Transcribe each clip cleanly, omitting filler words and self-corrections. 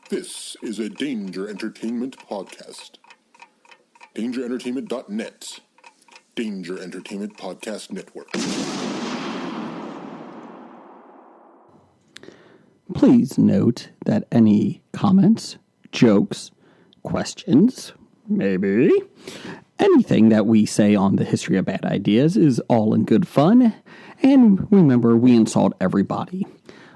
This is a Danger Entertainment podcast. DangerEntertainment.net. Danger Entertainment Podcast Network. Please note that any comments, jokes, questions, maybe, anything that we say on the History of Bad Ideas is all in good fun. And remember, we insult everybody.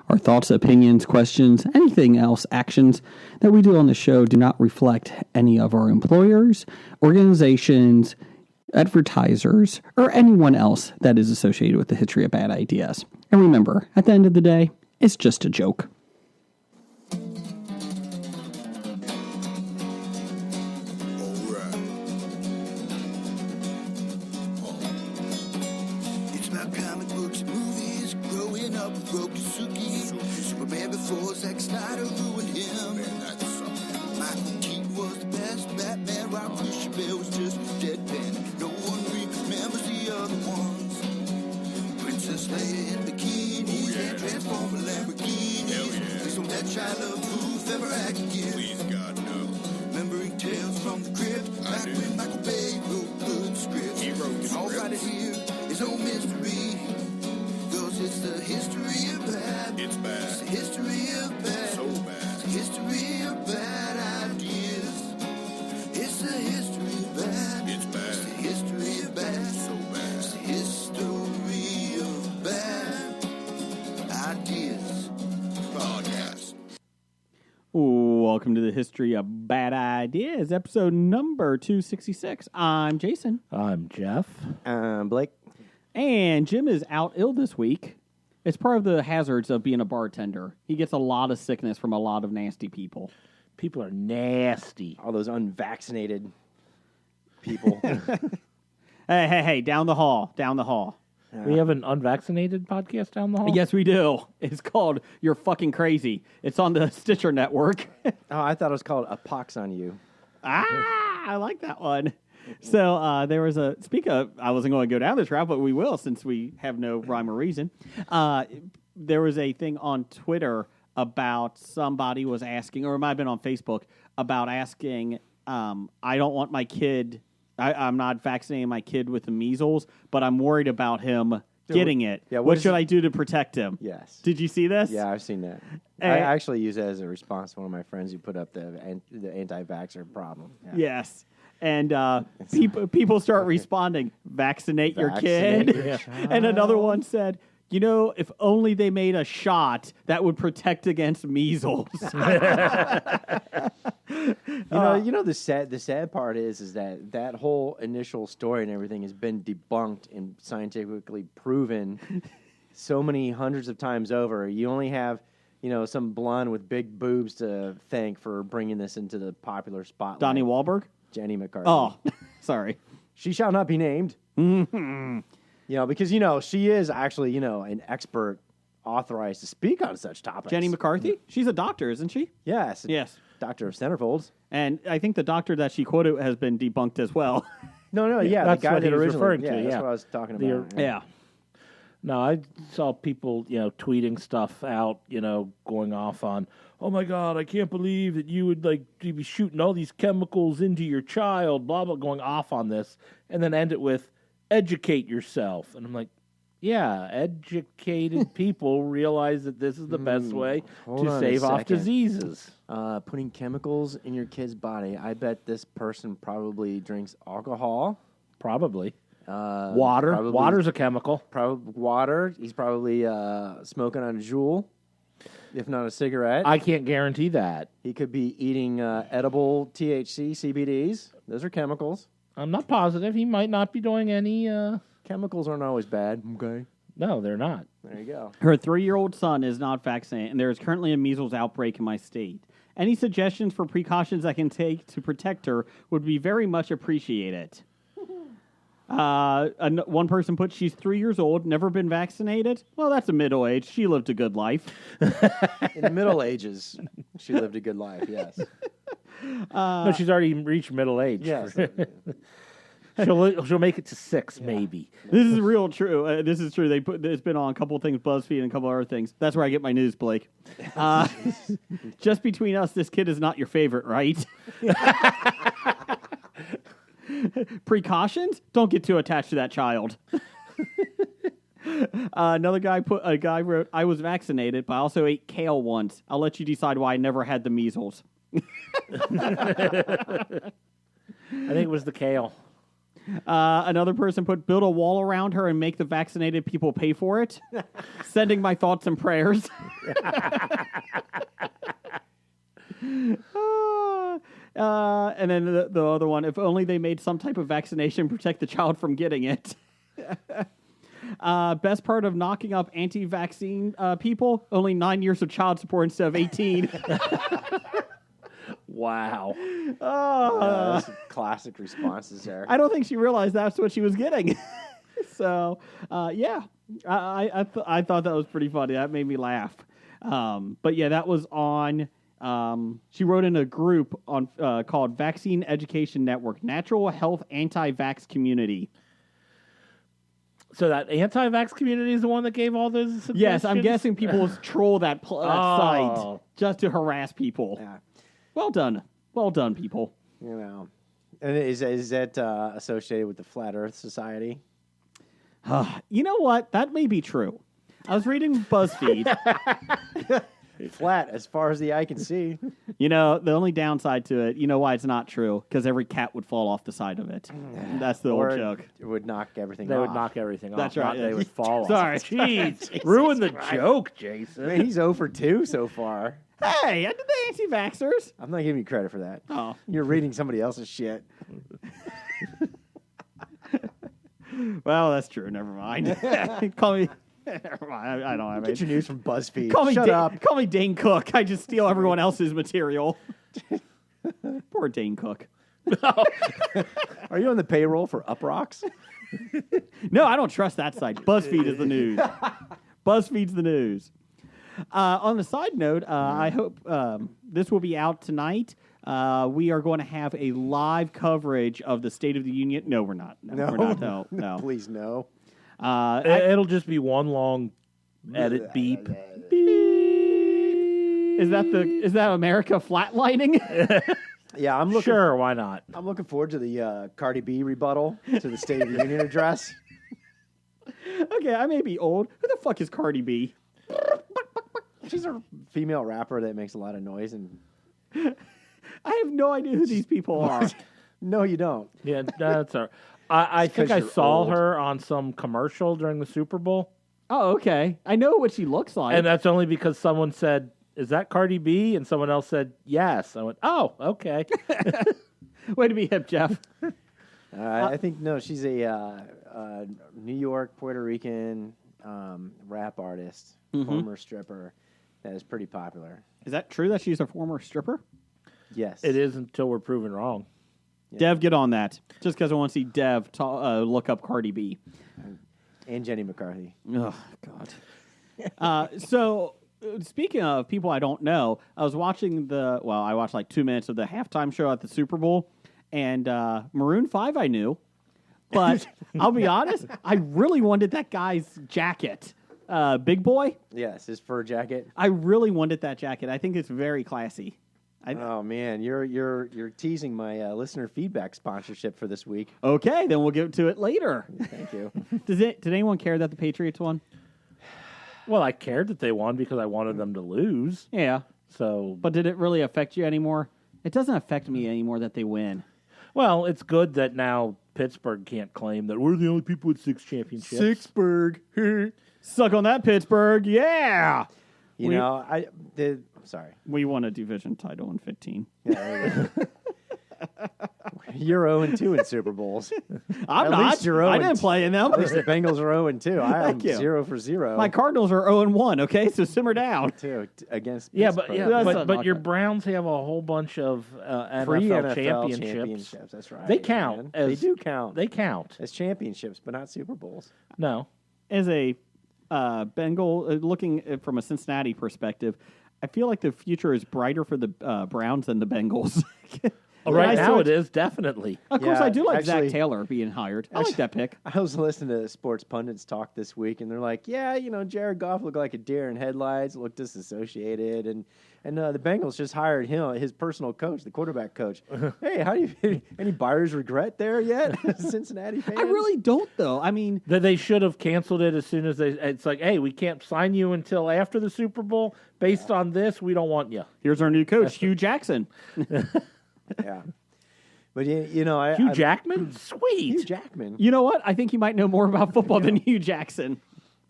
Our thoughts, opinions, questions, anything else, actions that we do on the show do not reflect any of our employers, organizations, advertisers, or anyone else that is associated with the History of Bad Ideas. And remember, at the end of the day, it's just a joke. Welcome to the History of Bad Ideas, episode number 266. I'm Jason. I'm Jeff. I'm Blake. And Jim is out ill this week. It's part of the hazards of being a bartender. He gets a lot of sickness from a lot of nasty people. People are nasty. All those unvaccinated people. Hey, down the hall. We have an unvaccinated podcast down the hall? Yes, we do. It's called You're Fucking Crazy. It's on the Stitcher Network. Oh, I thought it was called A Pox on You. I like that one. So there was I wasn't going to go down this route, but we will since we have no rhyme or reason. There was a thing on Twitter about somebody was asking, or it might have been on Facebook, about asking, I don't want my kid... I'm not vaccinating my kid with the measles, but I'm worried about him getting it. Yeah, what should I do to protect him? Yes. Did you see this? Yeah, I've seen that. I actually use it as a response to one of my friends who put up the anti-vaxxer problem. Yeah. Yes. And people start responding, vaccinate your kid. Your And another one said, you know, if only they made a shot that would protect against measles. You know the sad part is that whole initial story and everything has been debunked and scientifically proven so many hundreds of times over. You only have, some blonde with big boobs to thank for bringing this into the popular spotlight. Donnie Wahlberg? Jenny McCarthy. Oh, sorry. She shall not be named. Mm-hmm. Because she is actually, an expert authorized to speak on such topics. Jenny McCarthy? She's a doctor, isn't she? Yes. Yes. Doctor of centerfolds. And I think the doctor that she quoted has been debunked as well. No, that's the guy what he was originally referring to. That's Yeah, what I was talking about. Yeah. No, I saw people, tweeting stuff out, going off on, oh my God, I can't believe that you would be shooting all these chemicals into your child, blah, blah, going off on this, and then end it with, educate yourself. And I'm like, yeah, educated people realize that this is the best way to save off diseases. Putting chemicals in your kid's body. I bet this person probably drinks alcohol. Probably. Water. Water's a chemical. Water. He's probably smoking on a Juul, if not a cigarette. I can't guarantee that. He could be eating edible THC, CBDs. Those are chemicals. I'm not positive. He might not be doing any... Chemicals aren't always bad. Okay. No, they're not. There you go. Her 3-year-old son is not vaccinated, and there is currently a measles outbreak in my state. Any suggestions for precautions I can take to protect her would be very much appreciated. One person put, she's 3 years old, never been vaccinated. Well, that's a middle age. She lived a good life. In the Middle Ages, she lived a good life, yes. No, she's already reached middle age. Yes. She'll make it to 6, maybe. This is real true. This is true. It's been on a couple of things, BuzzFeed and a couple other things. That's where I get my news, Blake. Just between us, this kid is not your favorite, right? Precautions? Don't get too attached to that child. Another guy wrote, I was vaccinated, but I also ate kale once. I'll let you decide why I never had the measles. I think it was the kale. Another person put, build a wall around her and make the vaccinated people pay for it. Sending my thoughts and prayers. And then the other one, if only they made some type of vaccination protect the child from getting it. Best part of knocking up anti-vaccine people, only 9 years of child support instead of 18. Wow. Those classic responses there. I don't think she realized that's what she was getting. So, yeah, I thought that was pretty funny. That made me laugh. But yeah, that was on. She wrote in a group on called Vaccine Education Network, Natural Health Anti-Vax Community. So that anti-vax community is the one that gave all those suggestions? Yes, I'm guessing people troll that site just to harass people. Yeah. Well done, people. You know, and is that associated with the Flat Earth Society? You know what? That may be true. I was reading BuzzFeed. Flat as far as the eye can see. You know, the only downside to it, you know why it's not true? Because every cat would fall off the side of it. That's the old joke. It would knock everything They off. would knock everything That's off. right. Not they would fall Sorry. off. Jeez. Ruin the joke, Jason. Man, he's 0 for 2 so far. Hey, I did the anti-vaxxers. I'm not giving you credit for that. Oh. You're reading somebody else's shit. Well, that's true. Never mind. Call me. Never mind. I don't have Get it. your news from BuzzFeed. Call me Shut up. Call me Dane Cook. I just steal everyone else's material. Poor Dane Cook. Are you on the payroll for Uprocks? No, I don't trust that site. BuzzFeed is the news. BuzzFeed's the news. On the side note, I hope this will be out tonight. We are going to have a live coverage of the State of the Union. No, we're not. No, we're not. No. Please, no. It'll just be one long edit beep. Is that America flatlining? Yeah, I'm looking. Sure, why not? I'm looking forward to the Cardi B rebuttal to the State of the Union address. Okay, I may be old. Who the fuck is Cardi B? She's a female rapper that makes a lot of noise, and I have no idea who these people are. no, you don't. Yeah, that's all right. I think 'cause I you're saw old. her on some commercial during the Super Bowl. Oh, okay. I know what she looks like. And that's only because someone said, "Is that Cardi B?" And someone else said, "Yes." I went, "Oh, okay." Way to be hip, Jeff. I think no. She's a New York, Puerto Rican rap artist, former stripper that is pretty popular. Is that true that she's a former stripper? Yes, It is until we're proven wrong. Dev, get on that. Just because I want to see Dev look up Cardi B. And Jenny McCarthy. Oh, God. So, speaking of people I don't know, I was watching I watched like 2 minutes of the halftime show at the Super Bowl, and Maroon 5 I knew, but I'll be honest, I really wanted that guy's jacket. Big Boy? Yes, his fur jacket. I really wanted that jacket. I think it's very classy. Oh man, you're teasing my listener feedback sponsorship for this week. Okay, then we'll get to it later. Thank you. Did anyone care that the Patriots won? Well, I cared that they won because I wanted them to lose. Yeah. So, But did it really affect you anymore? It doesn't affect me anymore that they win. well, it's good that now Pittsburgh can't claim that we're the only people with 6 championships. Sixburg. Suck on that, Pittsburgh. Yeah. I'm sorry. We won a division title in 15. Yeah, there you go. You're 0-2 in Super Bowls. I'm At not. least you're I 0-2. didn't play in them. At least the Bengals are 0-2. I am Thank you. 0 for 0. My Cardinals are 0-1, okay? So simmer down. too against Yeah, Pittsburgh. That's not but your knockout. Browns have a whole bunch of Free NFL NFL championships. That's right. They count man. as- They do count. They count. as championships, but not Super Bowls. No. As a Bengal, looking from a Cincinnati perspective, I feel like the future is brighter for the Browns than the Bengals. Right I now saw it is, definitely. Of course, Yeah, I do like actually- Zach Taylor being hired. I like that pick. I was listening to sports pundits talk this week, and they're like, "Yeah, Jared Goff looked like a deer in headlights, looked disassociated, and the Bengals just hired him, his personal coach, the quarterback coach. Hey, how do you any buyer's regret there yet, Cincinnati fans? I really don't, though. I mean, That they should have canceled it as soon as it's like, hey, we can't sign you until after the Super Bowl. Based on this, we don't want you. here's our new coach, Hugh Jackson. yeah." But I Hugh Jackman? Sweet. Hugh Jackman, You know what? I think he might know more about football than Hugh Jackson.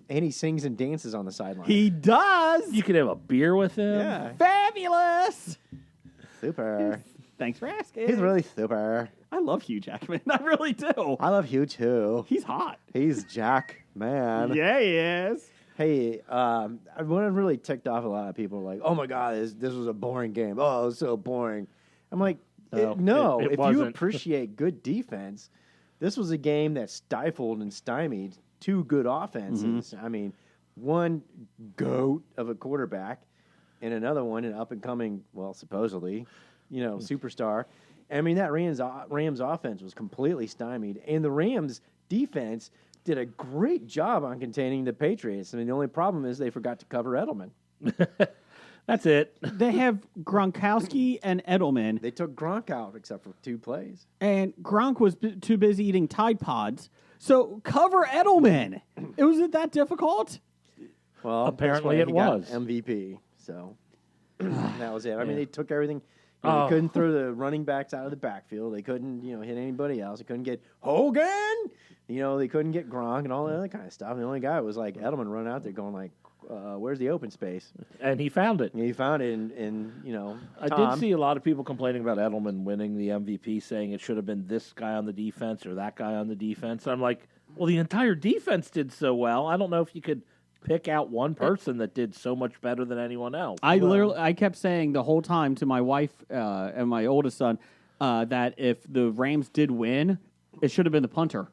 and he sings and dances on the sideline. He does. You could have a beer with him. yeah, Fabulous. super. Thanks for asking. He's really super. I love Hugh Jackman. I really do. I love Hugh too. He's hot. He's Jack, man. Yeah, he is. Hey, what I'm really ticked off a lot of people are like, "Oh my god, this was a boring game. Oh, it was so boring." I'm like, No, no. it If you wasn't. appreciate good defense, this was a game that stifled and stymied two good offenses. I mean, one goat of a quarterback, and another one an up and coming, well, supposedly, superstar. I mean, that Rams offense was completely stymied, and the Rams defense did a great job on containing the Patriots. I mean, the only problem is they forgot to cover Edelman. That's it. They have Gronkowski and Edelman, They took Gronk out except for 2 plays. and Gronk was too busy eating Tide Pods. So cover Edelman. Was it that difficult? Well, Apparently that's it why he was. got MVP. So that was it. I mean, they took everything. Oh. They couldn't throw the running backs out of the backfield. They couldn't, hit anybody else. They couldn't get Hogan. They couldn't get Gronk and all that other kind of stuff. And the only guy was like Edelman running out there going like, "Where's the open space?" And he found it. And he found it in I Tom. did see a lot of people complaining about Edelman winning the MVP, saying it should have been this guy on the defense or that guy on the defense. I'm like, well, the entire defense did so well. I don't know if you could pick out one person that did so much better than anyone else. I kept saying the whole time to my wife and my oldest son that if the Rams did win, it should have been the punter.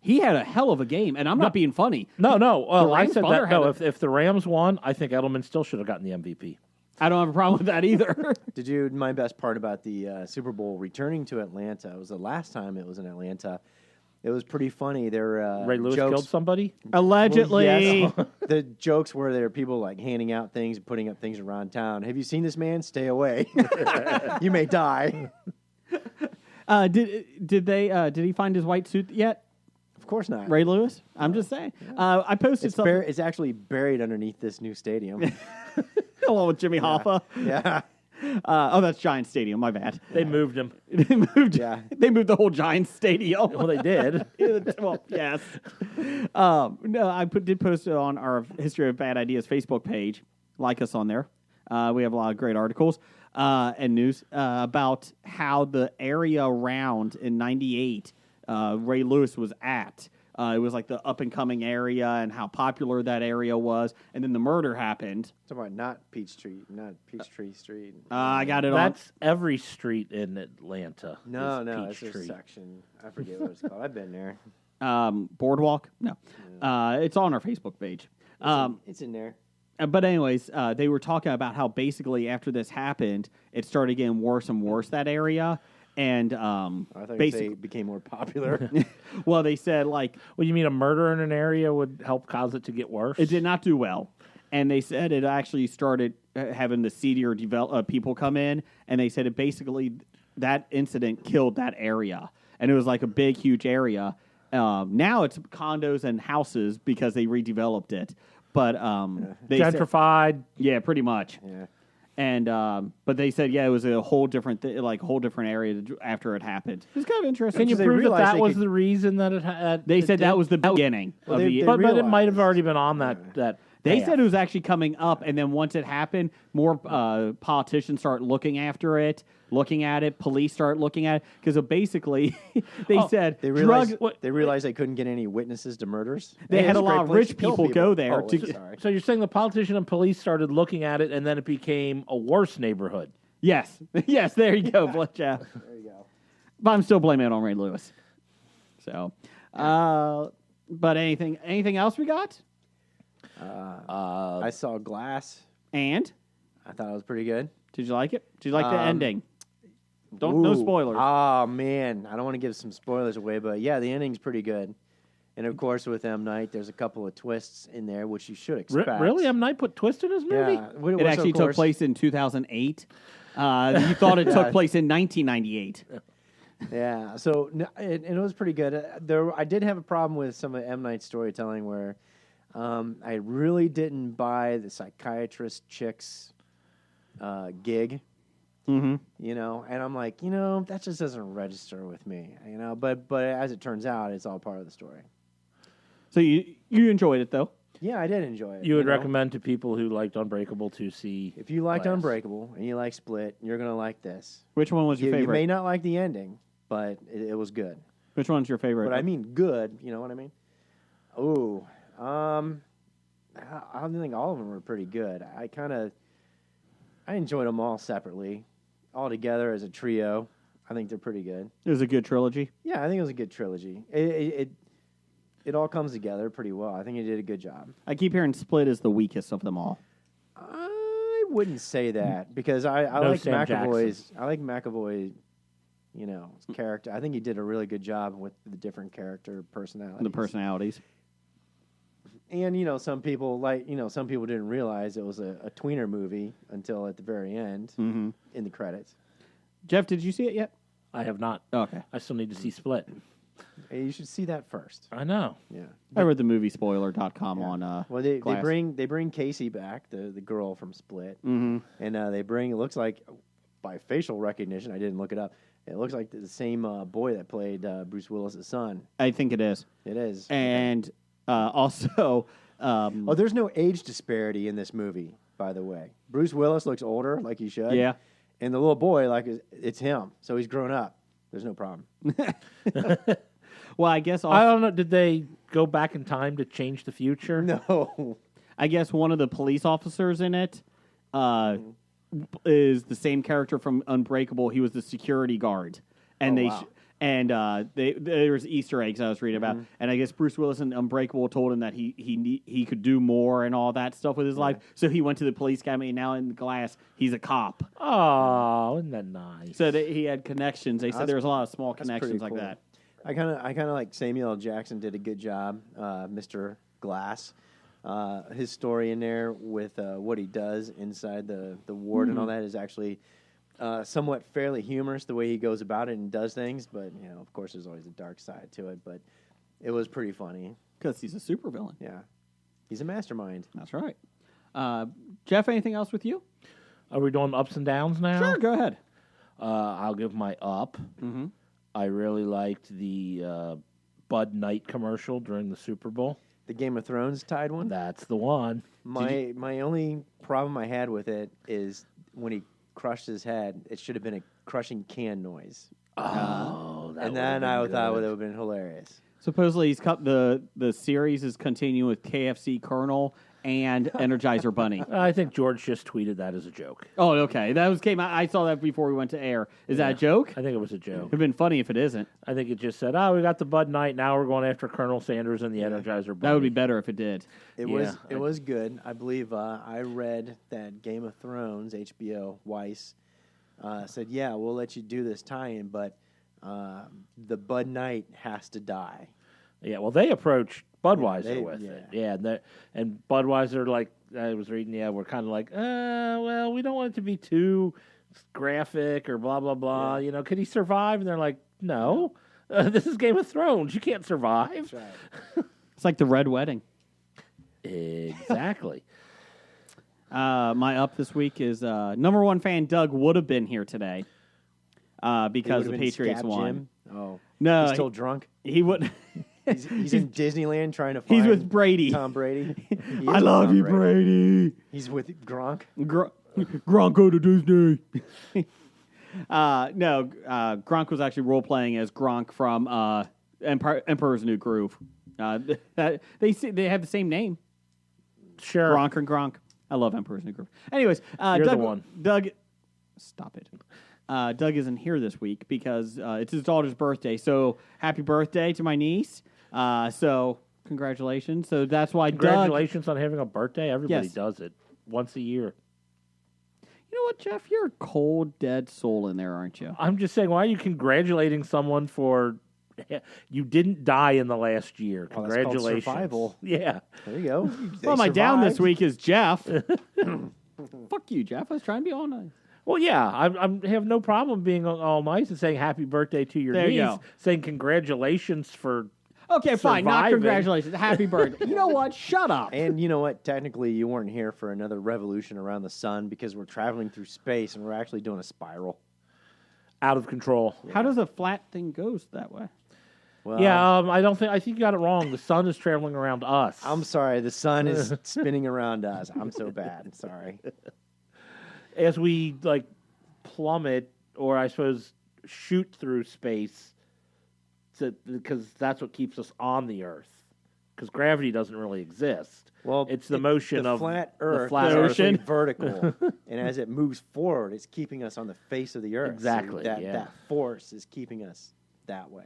He had a hell of a game, and I'm not being funny. No. Well, I Rams said punter that. No, had if the Rams won, I think Edelman still should have gotten the MVP. I don't have a problem with that either. My best part about the Super Bowl returning to Atlanta was the last time it was in Atlanta. It was pretty funny. There, Ray Lewis jokes, killed somebody. Allegedly. Yes. The jokes were there were people like handing out things, putting up things around town. Have you seen this man? Stay away. You may die. Did he find his white suit yet? Of course not. Ray Lewis? I'm just saying. I posted It's, something it's actually buried underneath this new stadium. along with Jimmy Hoffa. Yeah. That's Giants Stadium. My bad. They moved him. They moved. Yeah. They moved the whole Giants Stadium. Well, they did. Well, yes. No, I did post it on our History of Bad Ideas Facebook page. Like us on there. We have a lot of great articles and news about how the area around in '98 Ray Lewis was at. It was like the up-and-coming area and how popular that area was. And then the murder happened. Talking about not Peachtree Street. I got it on. That's every street in Atlanta. No, is it's a Peachtree. section. I forget what it's called. I've been there. Boardwalk? No. It's on our Facebook page. It's in there. But anyways, they were talking about how basically after this happened, it started getting worse and worse, that area. And I thought basically, they became more popular. well, they said like Well, you mean a murder in an area would help cause it to get worse? it did not do well. And they said it actually started having the seedier people come in, and they said it basically that incident killed that area, and it was like a big, huge area. Now it's condos and houses because they redeveloped it, but they said, gentrified. yeah, pretty much. Yeah. And but they said, it was a whole different whole different area after it happened. It's kind of interesting. Can you they prove that realized that they was could- the reason that it had? They said that was the beginning of they- the. they but it might have realized. already been on that. They path. said it was actually coming up, and then once it happened, more politicians start looking at it. Police start looking at it because basically they said They realized drug. they realized they couldn't get any witnesses to murders. They And had it's a great lot of place rich to kill people go there Oh, to- sorry. So you're saying the politician and police started looking at it, and then it became a worse neighborhood. Yes, yes, there you go, Jeff. There you go. But I'm still blaming it on Ray Lewis. So, but anything else we got? I saw Glass. And I thought it was pretty good. did you like it? Did you like the ending? No spoilers. Oh, man. I don't want to give some spoilers away, but yeah, the ending's pretty good. And, of course, with M. Night, there's a couple of twists in there, which you should expect. Really? M. Night put twist in his movie? Yeah. It actually took place in 2008. You thought it took place in 1998. Yeah, so it was pretty good. I did have a problem with some of M. Night's storytelling where I really didn't buy the psychiatrist chick's gig. Mm-hmm. And I'm like, that just doesn't register with me, But as it turns out, it's all part of the story. So you enjoyed it though? Yeah, I did enjoy it. You would recommend to people who liked Unbreakable to see. If you liked Glass. Unbreakable and you like Split, you're gonna like this. Which one was your favorite? You may not like the ending, but it was good. Which one's your favorite? But I mean good, you know what I mean? Oh, I don't think all of them were pretty good. I enjoyed them all separately. All together as a trio, I think they're pretty good. It was a good trilogy. Yeah, I think it was a good trilogy. It all comes together pretty well. I think he did a good job. I keep hearing Split is the weakest of them all. I wouldn't say that because I No like Sam McAvoy's. I like McAvoy. Character. I think he did a really good job with the different character personalities. The personalities. And some people didn't realize it was a tweener movie until at the very end in the credits. Jeff, did you see it yet? I have not. Oh, okay. I still need to see Split. Hey, you should see that first. I know. Yeah. I read the moviespoiler.com on Well, they Glass. bring Casey back, the girl from Split, and they bring. It looks like by facial recognition, I didn't look it up. It looks like the same boy that played Bruce Willis' son. I think it is. It is. And also... there's no age disparity in this movie, by the way. Bruce Willis looks older, like he should. Yeah. And the little boy, like, it's him. So he's grown up. There's no problem. Well, I guess... I don't know. Did they go back in time to change the future? No. I guess one of the police officers in it is the same character from Unbreakable. He was the security guard. And there was Easter eggs I was reading about, and I guess Bruce Willis in Unbreakable told him that he could do more and all that stuff with his life. So he went to the police academy, and now in Glass, he's a cop. Oh, isn't that nice? So he had connections. They said there was a lot of small That's connections like pretty cool. that. I kind of like Samuel L. Jackson did a good job, Mr. Glass. His story in there with what he does inside the ward and all that is actually somewhat fairly humorous the way he goes about it and does things. But of course, there's always a dark side to it. But it was pretty funny Because he's a supervillain. Yeah, he's a mastermind. That's right. Jeff, anything else with you? Are we doing ups and downs now? Sure, go ahead. I'll give my up. Mm-hmm. I really liked the Bud Knight commercial during the Super Bowl. The Game of Thrones tied one. That's the one. My only problem I had with it is when he crushed his head. It should have been a crushing can noise. Oh, that And then I thought it would have been hilarious. Supposedly, the series is continuing with KFC Colonel and Energizer Bunny. I think George just tweeted that as a joke. Oh, okay. Came out. I saw that before we went to air. Is that a joke? I think it was a joke. It'd been funny if it isn't. I think it just said, we got the Bud Knight, now we're going after Colonel Sanders and the Energizer Bunny. That would be better if it did. It was good. I believe I read that Game of Thrones, HBO, Weiss, said, yeah, we'll let you do this tie-in, but the Bud Knight has to die. Yeah, well, they approached Budweiser with yeah. it. Yeah, and Budweiser, like I was reading, we're kind of like, well, we don't want it to be too graphic or blah, blah, blah. Yeah. Could he survive? And they're like, no, this is Game of Thrones. You can't survive. That's right. It's like the Red Wedding. Exactly. My up this week is number one fan Doug would have been here today because the Patriots won. Jim? Oh, No, he's still drunk. He would. He's in Disneyland trying to find. He's with Brady. Tom Brady. I love you, Brady. He's with Gronk. Gronk go to Disney. No, Gronk was actually role playing as Gronk from Emperor's New Groove. They have the same name. Sure. Gronk and Gronk. I love Emperor's New Groove. Anyways, You're Doug, the one. Doug, stop it. Doug isn't here this week because it's his daughter's birthday. So happy birthday to my niece. So congratulations. So that's why Congratulations on having a birthday. Everybody Yes. does it once a year. You know what, Jeff? You're a cold, dead soul in there, aren't you? I'm just saying, why are you congratulating someone for you didn't die in the last year? Oh, that's called Congratulations. survival. Yeah. There you go. Well, my down this week is Jeff. Fuck you, Jeff. I was trying to be all nice. Well, yeah, I have no problem being all nice and saying happy birthday to your There you niece, go. saying congratulations for Okay, fine. Not surviving. congratulations. Happy birthday. You know what? Shut up. And you know what? Technically, you weren't here for another revolution around the sun because we're traveling through space and we're actually doing a spiral. out of control. How does a flat thing goes that way? Well, Yeah, I think you got it wrong. The sun is traveling around us. I'm sorry. The sun is spinning around us. I'm so bad. I'm sorry. As we plummet, or I suppose shoot through space, because that's what keeps us on the Earth. Because gravity doesn't really exist. Well, it's the motion the of flat Earth, the flat the Earth. ocean. vertical, and as it moves forward, it's keeping us on the face of the Earth. So Exactly, that yeah. that force is keeping us that way.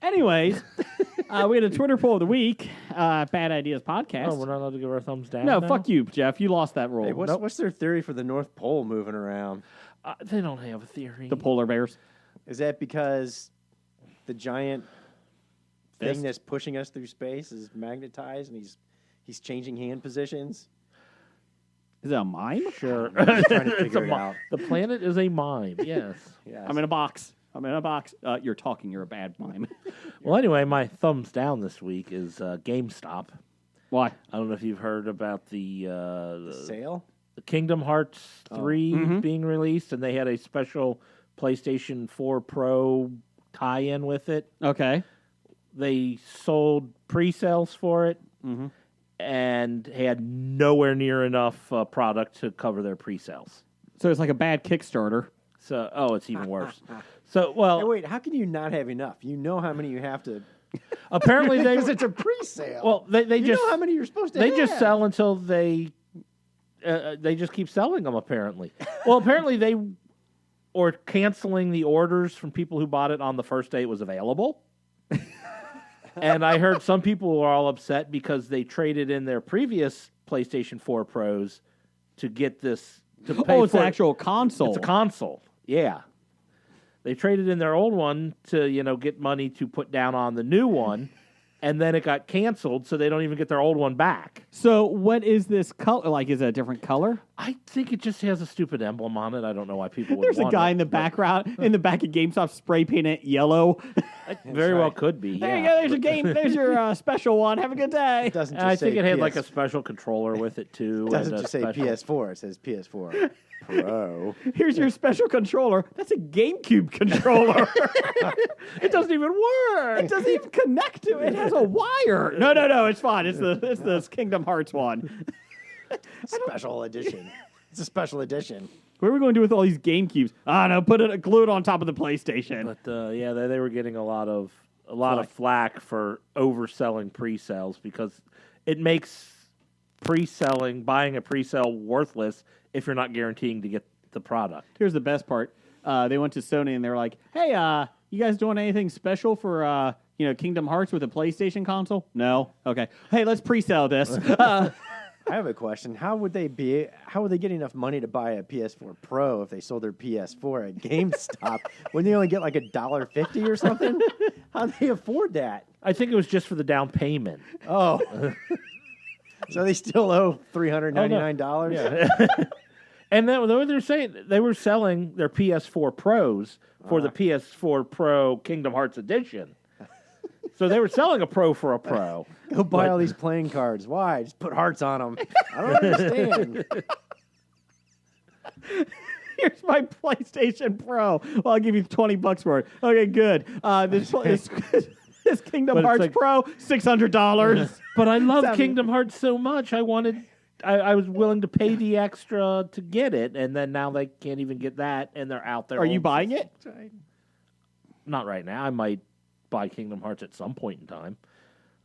Anyways, we had a Twitter poll of the week. Bad Ideas Podcast. Oh, we're not allowed to give our thumbs down. no, now? fuck you, Jeff. You lost that role. Hey, what's their theory for the North Pole moving around? They don't have a theory. The polar bears. Is that because the giant Fist? thing that's pushing us through space is magnetized and he's changing hand positions? Is that a mime? Sure. I'm trying to It's figure a it out. The planet is a mime. Yes. Yes. I'm in a box. You're talking. You're a bad mime. Well, anyway, my thumbs down this week is GameStop. Why? I don't know if you've heard about the Sale? Kingdom Hearts 3 Mhm. being released, and they had a special PlayStation 4 Pro tie-in with it. Okay. They sold pre-sales for it Mhm. and had nowhere near enough product to cover their pre-sales. So it's like a bad Kickstarter. So, it's even worse. So, well, Hey, wait, how can you not have enough? You know how many you have to... apparently they Because it's a pre-sale. well they you just know how many you're supposed to they have. just sell until they just keep selling them. Apparently, well, apparently they or canceling the orders from people who bought it on the first day it was available. And I heard some people were all upset because they traded in their previous PlayStation 4 Pros to get this. To pay Oh, it's for an actual console. It's a console. Yeah, they traded in their old one to get money to put down on the new one. And then it got canceled, so they don't even get their old one back. So what is this color? Like, is it a different color? I think it just has a stupid emblem on it. I don't know why people would There's a want guy it, in the but background, in the back of GameStop, spray paint it yellow. it very well could be. There you Yeah. go. There's a game. There's your special one. Have a good day. It doesn't just And I say think it had PS... like a special controller with it too. It doesn't and a just say special- PS4. It says PS4 Pro. Here's your special controller. That's a GameCube controller. It doesn't even work. It doesn't even connect to it. It has a wire. No. It's fine. It's the Kingdom Hearts one. Special edition. It's a special edition. What are we going to do with all these GameCubes? I don't know. Glue it on top of the PlayStation. But yeah, they were getting a lot of flack for overselling pre-sales because it makes buying a pre-sale worthless if you're not guaranteeing to get the product. Here's the best part. They went to Sony and they were like, "Hey, you guys doing anything special for Kingdom Hearts with a PlayStation console?" No. Okay. Hey, let's pre-sell this. I have a question. How would they get enough money to buy a PS4 Pro if they sold their PS4 at GameStop? Wouldn't they only get like $1.50 or something? How'd they afford that? I think it was just for the down payment. Oh. So they still owe $399? Yeah. And then they're saying they were selling their PS4 Pros for the PS4 Pro Kingdom Hearts edition. So they were selling a Pro for a Pro. Go buy all these playing cards. Why? Just put hearts on them. I don't understand. Here's my PlayStation Pro. Well, I'll give you $20 for it. Okay, good. This Kingdom But it's Hearts like- Pro, $600. But I love Sounded- Kingdom Hearts so much. I was willing to pay the extra to get it, and then now they can't even get that, and they're out there. Are you buying it? Not right now. I might buy Kingdom Hearts at some point in time.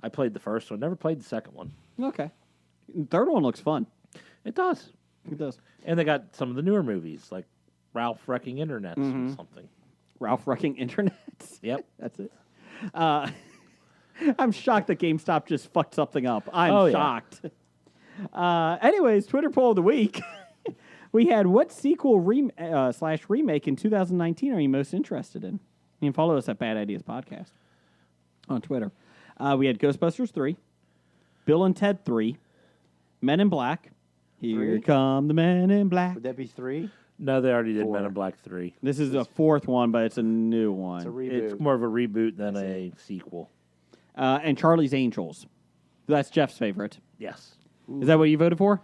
I played the first one, never played the second one. Okay. The third one looks fun. It does. It does. And they got some of the newer movies, like Ralph Wrecking Internets Mm-hmm. or something. Ralph Wrecking Internet. Yep. That's it. I'm shocked that GameStop just fucked something up. I'm Oh, yeah. shocked. Anyways, Twitter poll of the week. We had what sequel slash remake in 2019 are you most interested in? You can follow us at Bad Ideas Podcast on Twitter. We had Ghostbusters 3, Bill and Ted 3, Men in Black. Here 3? come the Men in Black. Would that be 3? No, they already did 4. Men in Black 3. This is a fourth one, but it's a new one. It's a reboot. It's more of a reboot than a sequel. And Charlie's Angels. That's Jeff's favorite. Yes. Is that what you voted for?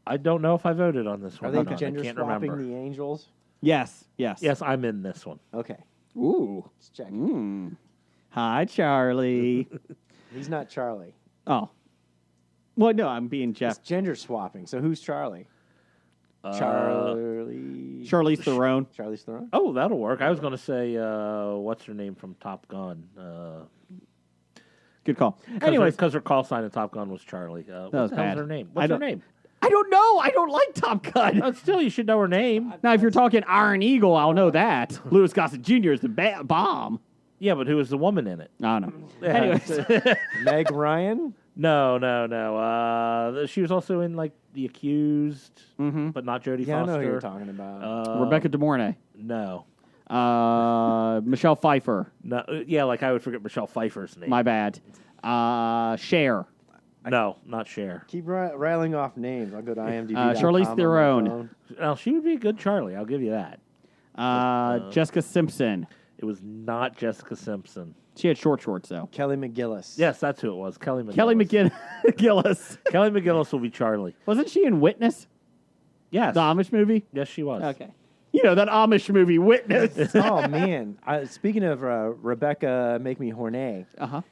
I don't know if I voted on this Are one. they or not. I gender can't swapping remember. the angels? Yes. Yes. Yes, I'm in this one. Okay, Ooh. let's check. Hi, Charlie. He's not Charlie. Oh. Well, no, I'm being Jeff. It's gender swapping. So who's Charlie? Charlie. Charlize Theron. Charlie's Theron. Oh, that'll work. I was going to say, what's her name from Top Gun? Good call. Anyways, because her call sign in Top Gun was Charlie. What was the hell's bad. her name? I What's her don't- name? I don't know. I don't like Top Gun. Still, you should know her name. Now, if you're talking Iron Eagle, I'll know that. Louis Gossett Jr. is the bomb. Yeah, but who was the woman in it? I don't know. Anyways. Meg Ryan. No. She was also in like The Accused, but not Jodie Yeah, I Foster. know who you're talking about. Rebecca De Mornay. No. Michelle Pfeiffer. No. Yeah, like I would forget Michelle Pfeiffer's name. My bad. Cher. No, not Cher. Keep rattling off names. I'll go to IMDb. Charlize Theron. Now she would be a good Charlie. I'll give you that. Jessica Simpson. It was not Jessica Simpson. She had short shorts, though. Kelly McGillis. Yes, that's who it was. Kelly McGillis. Kelly McGillis. Kelly McGillis will be Charlie. Wasn't she in Witness? Yes. The Amish movie? Yes, she was. Okay. You know, that Amish movie, Witness. Oh man! Speaking of Rebecca, Make Me Horny. Uh-huh.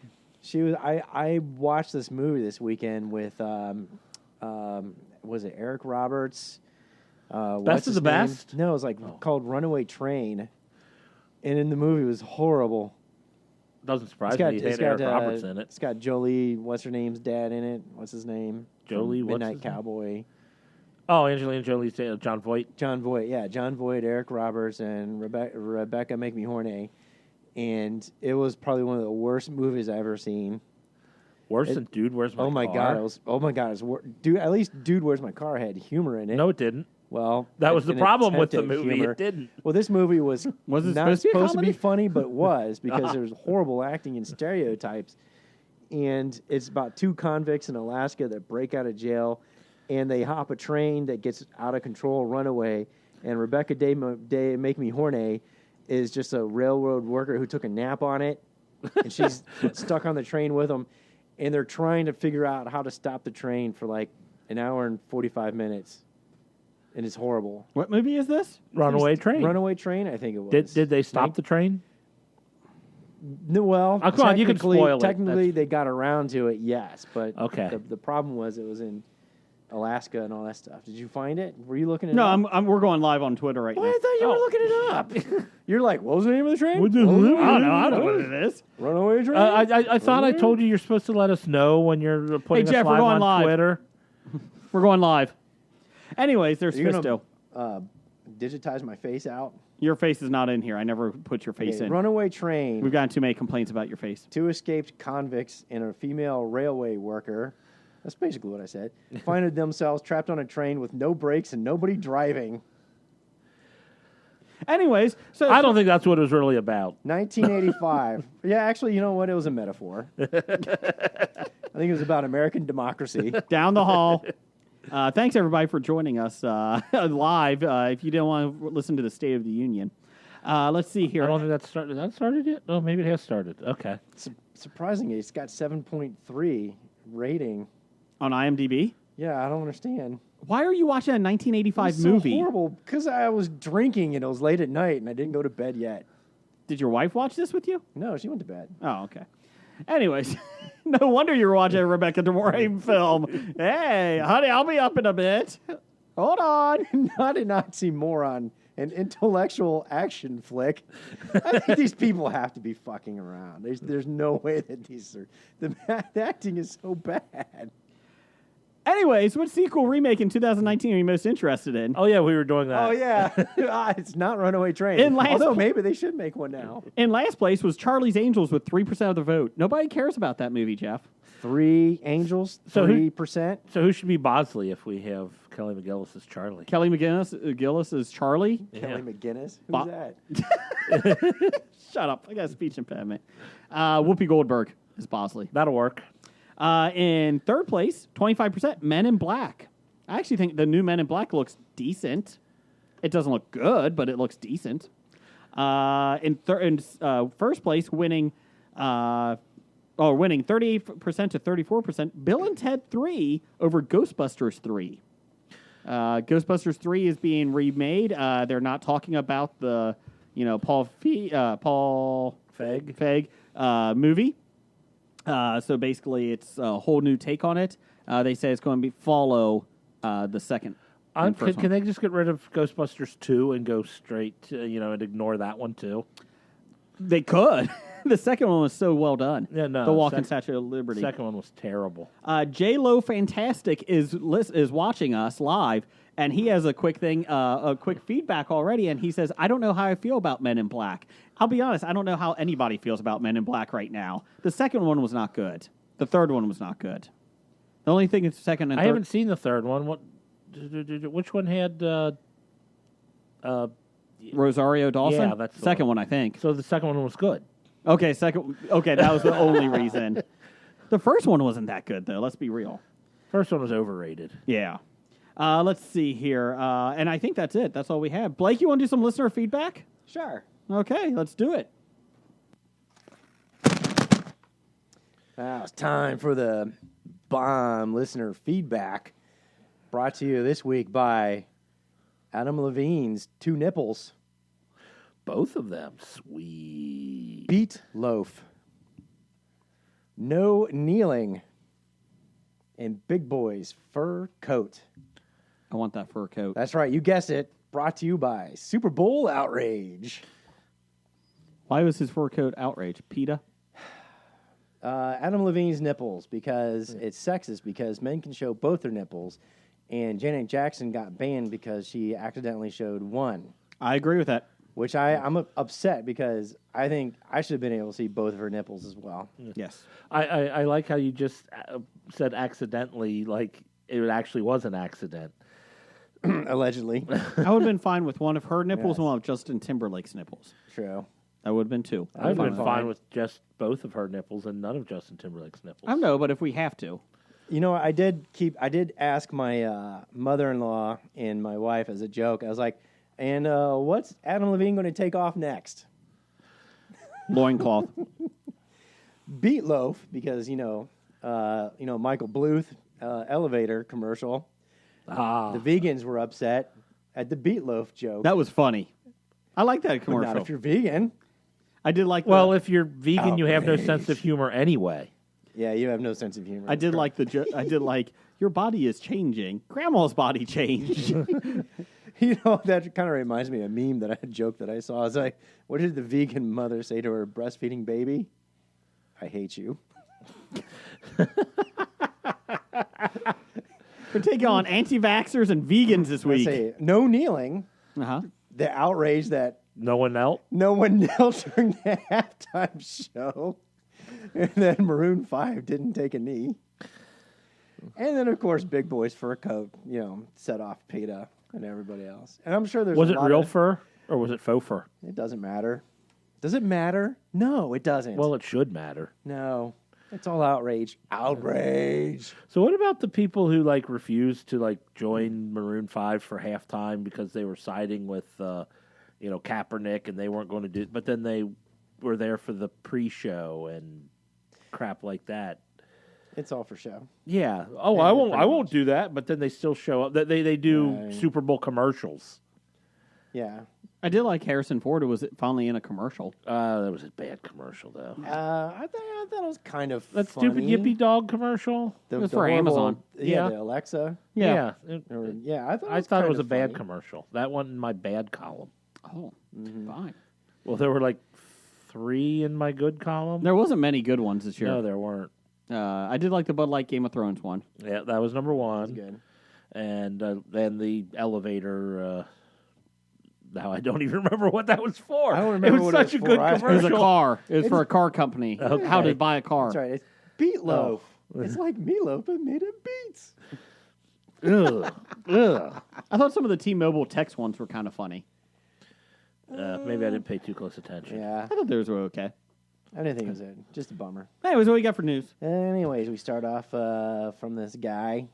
She was. I watched this movie this weekend with was it Eric Roberts? Best of the Best? No, it was like called Runaway Train, and in the movie it was horrible. Doesn't surprise me. He had Eric Roberts in it. It's got Jolie, what's her name's dad in it? What's his name? Jolie, what's Midnight his name? Cowboy. Oh, Angelina Jolie's John Voight. John Voight, yeah, John Voight, Eric Roberts, and Rebecca Make Me Horny, and it was probably one of the worst movies I've ever seen. Worse than Dude, Where's My Car? Oh my god! It was dude. At least Dude, Where's My Car had humor in it. No, it didn't. Well, That was the an problem with the attempt at movie. humor. It didn't. Well, this movie was Was it not supposed to be a supposed to be comedy? funny, but was because there was horrible acting and stereotypes. And it's about two convicts in Alaska that break out of jail, and they hop a train that gets out of control, runaway. And Rebecca Day Make Me Horny is just a railroad worker who took a nap on it, and she's stuck on the train with them. And they're trying to figure out how to stop the train for like an hour and 45 minutes. And it's horrible. What movie is this? Runaway Train. Runaway Train, I think it was. Did they stop the train? No, well, Oh, come on, you can spoil it. Technically, they got around to it, yes. But Okay. the problem was it was in Alaska and all that stuff. Did you find it? Were you looking it No, up? we're going live on Twitter right Oh, now. I thought you were looking it up. You're like, what was the name of the train? What the What was hell? the I name? don't know what it is. Runaway Train? I thought I told you you're supposed to let us know when you're putting Jeff, us we're live going on live. Twitter. We're going live. Anyways, there's You're Fisto. gonna digitize my face out. Your face is not in here. I never put your face Okay, in. Runaway Train. We've gotten too many complaints about your face. Two escaped convicts and a female railway worker. That's basically what I said. Find themselves trapped on a train with no brakes and nobody driving. Anyways, so I don't think that's what it was really about. 1985. Yeah, actually, you know what? It was a metaphor. I think it was about American democracy. down the hall. Thanks everybody for joining us live. If you didn't want to listen to the State of the Union, let's see here. I don't think that started. That started yet? Oh, maybe it has started. Okay. Surprisingly, it's got 7.3 rating. On IMDb. Yeah, I don't understand. Why are you watching a 1985 It's movie? so horrible because I was drinking and it was late at night and I didn't go to bed yet. Did your wife watch this with you? No, she went to bed. Oh, okay. Anyways, no wonder you were watching a Rebecca De Mornay film. Hey, honey, I'll be up in a bit. Hold on. Not an oxymoron, an intellectual action flick. I think these people have to be fucking around. There's no way that these are. The acting is so bad. Anyways, what sequel remake in 2019 are you most interested in? Oh yeah, we were doing that. Oh yeah, it's not Runaway Train. In last Although pl- maybe they should make one now. In last place was Charlie's Angels with 3% of the vote. Nobody cares about that movie, Jeff. 3 Angels, So 3%. So who should be Bosley if we have Kelly McGillis as Charlie? Kelly McGillis is Charlie. Kelly McGinnis? Who's Bo- that? Shut up. I got a speech impediment. Whoopi Goldberg is Bosley. That'll work. In third place, 25%, Men in Black. I actually think the new Men in Black looks decent. It doesn't look good, but it looks decent. In first place, winning 38% to 34%, Bill and Ted 3 over Ghostbusters 3. Ghostbusters 3 is being remade. They're not talking about the, Paul Feig movie. So basically, it's a whole new take on it. They say it's going to follow the second. Can they just get rid of Ghostbusters 2 and go straight to, and ignore that one too? They could. The second one was so well done. Yeah, no. The Walking Statue of Liberty. The second one was terrible. J-Lo Fantastic is watching us live, and he has a quick feedback already, and he says, I don't know how I feel about Men in Black. I'll be honest, I don't know how anybody feels about Men in Black right now. The second one was not good. The third one was not good. The only thing is second and third. I haven't seen the third one. Which one had... Rosario Dawson? Yeah, that's the second one, I think. So the second one was good. Okay, that was the only reason. The first one wasn't that good, though. Let's be real. First one was overrated. Yeah. Let's see here. And I think that's it. That's all we have. Blake, you want to do some listener feedback? Sure. Okay, let's do it. Now it's time for the bomb listener feedback, brought to you this week by Adam Levine's 2 Nipples. Both of them. Sweet. Beet loaf. No kneeling. And Big Boy's fur coat. I want that fur coat. That's right, you guessed it. Brought to you by Super Bowl Outrage. Why was his fur coat outrage? PETA? Adam Levine's nipples, because it's sexist, because men can show both their nipples. And Janet Jackson got banned because she accidentally showed one. I agree with that. Which I'm upset, because I think I should have been able to see both of her nipples as well. Yes. I like how you just said accidentally, like it actually was an accident. Allegedly. I would have been fine with one of her nipples Yes. and one of Justin Timberlake's nipples. True. I would have been 2. I've been fine with just both of her nipples and none of Justin Timberlake's nipples. I know, but if we have to. You know, I did ask my mother-in-law and my wife as a joke. I was like, and what's Adam Levine going to take off next? Loincloth. Beet loaf, because, Michael Bluth elevator commercial. The vegans were upset at the beet loaf joke. That was funny. I like that But commercial. not if you're vegan. I did like Well, if you're vegan, you have no sense of humor anyway. Yeah, you have no sense of humor. I did like your body is changing. Grandma's body changed. That kind of reminds me of a meme that a joke that I saw. I was like, what did the vegan mother say to her breastfeeding baby? I hate you. We're taking on anti-vaxxers and vegans this I week. say, no kneeling. Uh-huh. The outrage that No one knelt? no one knelt during the halftime show. And then Maroon 5 didn't take a knee. And then, of course, Big Boy's fur coat, set off PETA and everybody else. And I'm sure there's Was a it lot real of, fur or was it faux fur? It doesn't matter. Does it matter? No, it doesn't. Well, it should matter. No. It's all outrage. Outrage. So what about the people who refused to join Maroon 5 for halftime because they were siding with Kaepernick and they weren't going to do it, but then they were there for the pre-show and crap like that. It's all for show. Yeah. Yeah, I won't pretty much. do that, but then they still show up. They do Right. Super Bowl commercials. Yeah. I did like Harrison Ford was finally in a commercial. That was a bad commercial though. I thought it was kind of That funny. stupid Yippee Dog commercial. It was for Amazon. Yeah, Yeah. the Alexa. Yeah. I thought it was a kinda bad funny. commercial. That one in my bad column. Oh, fine. Well, there were 3 in my good column. There wasn't many good ones this year. No, there weren't. I did like the Bud Light Game of Thrones one. Yeah, that was number 1. Good. And then the elevator. Now I don't even remember what that was for. I don't remember It was what such it a was good for either. It was commercial. a car. It was for a car company. How to buy a car. That's right. It's beet loaf. It's like meatloaf, but made of beets. Ugh. Ugh. I thought some of the T-Mobile text ones were kind of funny. Maybe I didn't pay too close attention. Yeah, I thought theirs were okay. I didn't think it was just a bummer. Anyways, what we got for news? Anyways, we start off from this guy,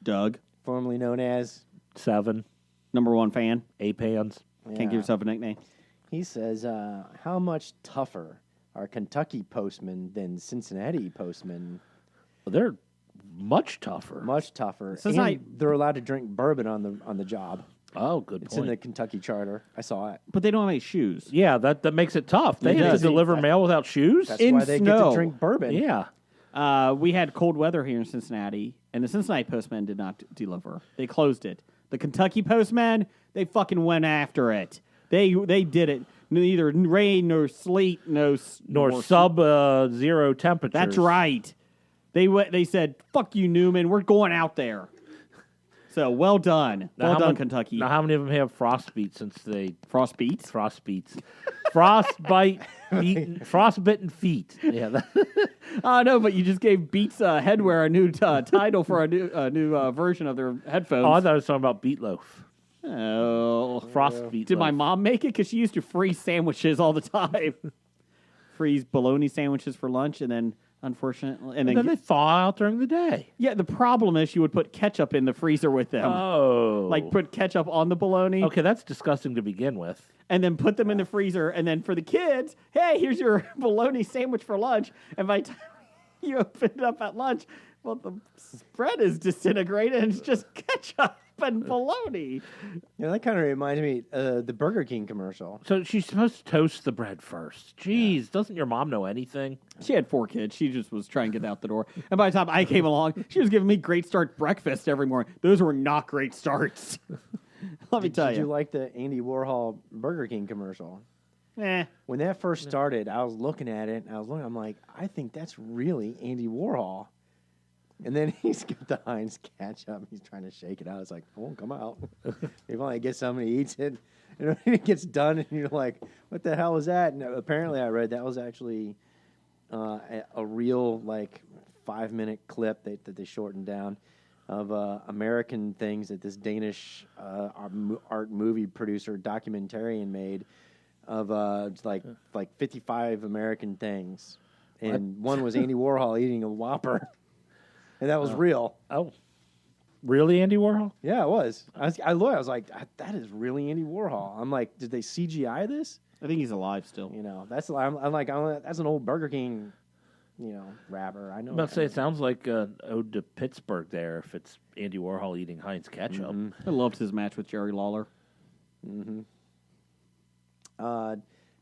Doug, formerly known as 7, #1 fan. 8 pans. Can't give yourself a nickname. He says, how much tougher are Kentucky postmen than Cincinnati postmen? Well, they're much tougher. Much tougher. Cincinnati- And they're allowed to drink bourbon on the job. Oh, good It's point. in the Kentucky charter. I saw it. But they don't have any shoes. Yeah, that makes it tough. They It have does. to deliver mail without shoes? That's In why they get snow. to drink bourbon. Yeah. We had cold weather here in Cincinnati, and the Cincinnati postman did not deliver. They closed it. The Kentucky postman, they fucking went after it. They did it. Neither rain nor sleet, Nor sub-zero temperatures. That's right. They said, "Fuck you, Newman. We're going out there." So well done, Now, well how done, many- Kentucky. Now, how many of them have frostbite since they... Frostbeats. Frostbitten feet. Yeah. No, but you just gave Beats Headwear a new title for a new version of their headphones. Oh, I thought I was talking about beetloaf. Oh. Frostbite. Did my mom make it? Because she used to freeze sandwiches all the time. Freeze bologna sandwiches for lunch, and then, unfortunately... And then they thaw out during the day. Yeah, the problem is she would put ketchup in the freezer with them. Oh. Like, put ketchup on the bologna. Okay, that's disgusting to begin with. And then put them in the freezer. And then for the kids, hey, here's your bologna sandwich for lunch. And by the time you open it up at lunch, well, the bread is disintegrated and it's just ketchup and bologna. Yeah, that kind of reminds me the Burger King commercial. So she's supposed to toast the bread first. Jeez, doesn't your mom know anything? She had 4 kids. She just was trying to get out the door. And by the time I came along, she was giving me Great Start breakfast every morning. Those were not great starts. Let me tell Did you you. like the Andy Warhol Burger King commercial? When that first started, I was looking at it, and I'm like, I think that's really Andy Warhol. And then he's got the Heinz ketchup. He's trying to shake it out. It's like, it won't come out. He finally gets somebody eats it. And it gets done, and you're like, what the hell was that? And apparently I read that was actually a real, 5-minute clip that they shortened down of American things that this Danish art movie producer, documentarian made of 55 American things. And one was Andy Warhol eating a Whopper. And that was real. Oh. Really, Andy Warhol? Yeah, it was. I looked. I was like, that is really Andy Warhol. I'm like, did they CGI this? I think he's alive still. You know, that's that's an old Burger King, rapper. I know. I'm about to say, it sounds like an ode to Pittsburgh there if it's Andy Warhol eating Heinz ketchup. I loved his match with Jerry Lawler.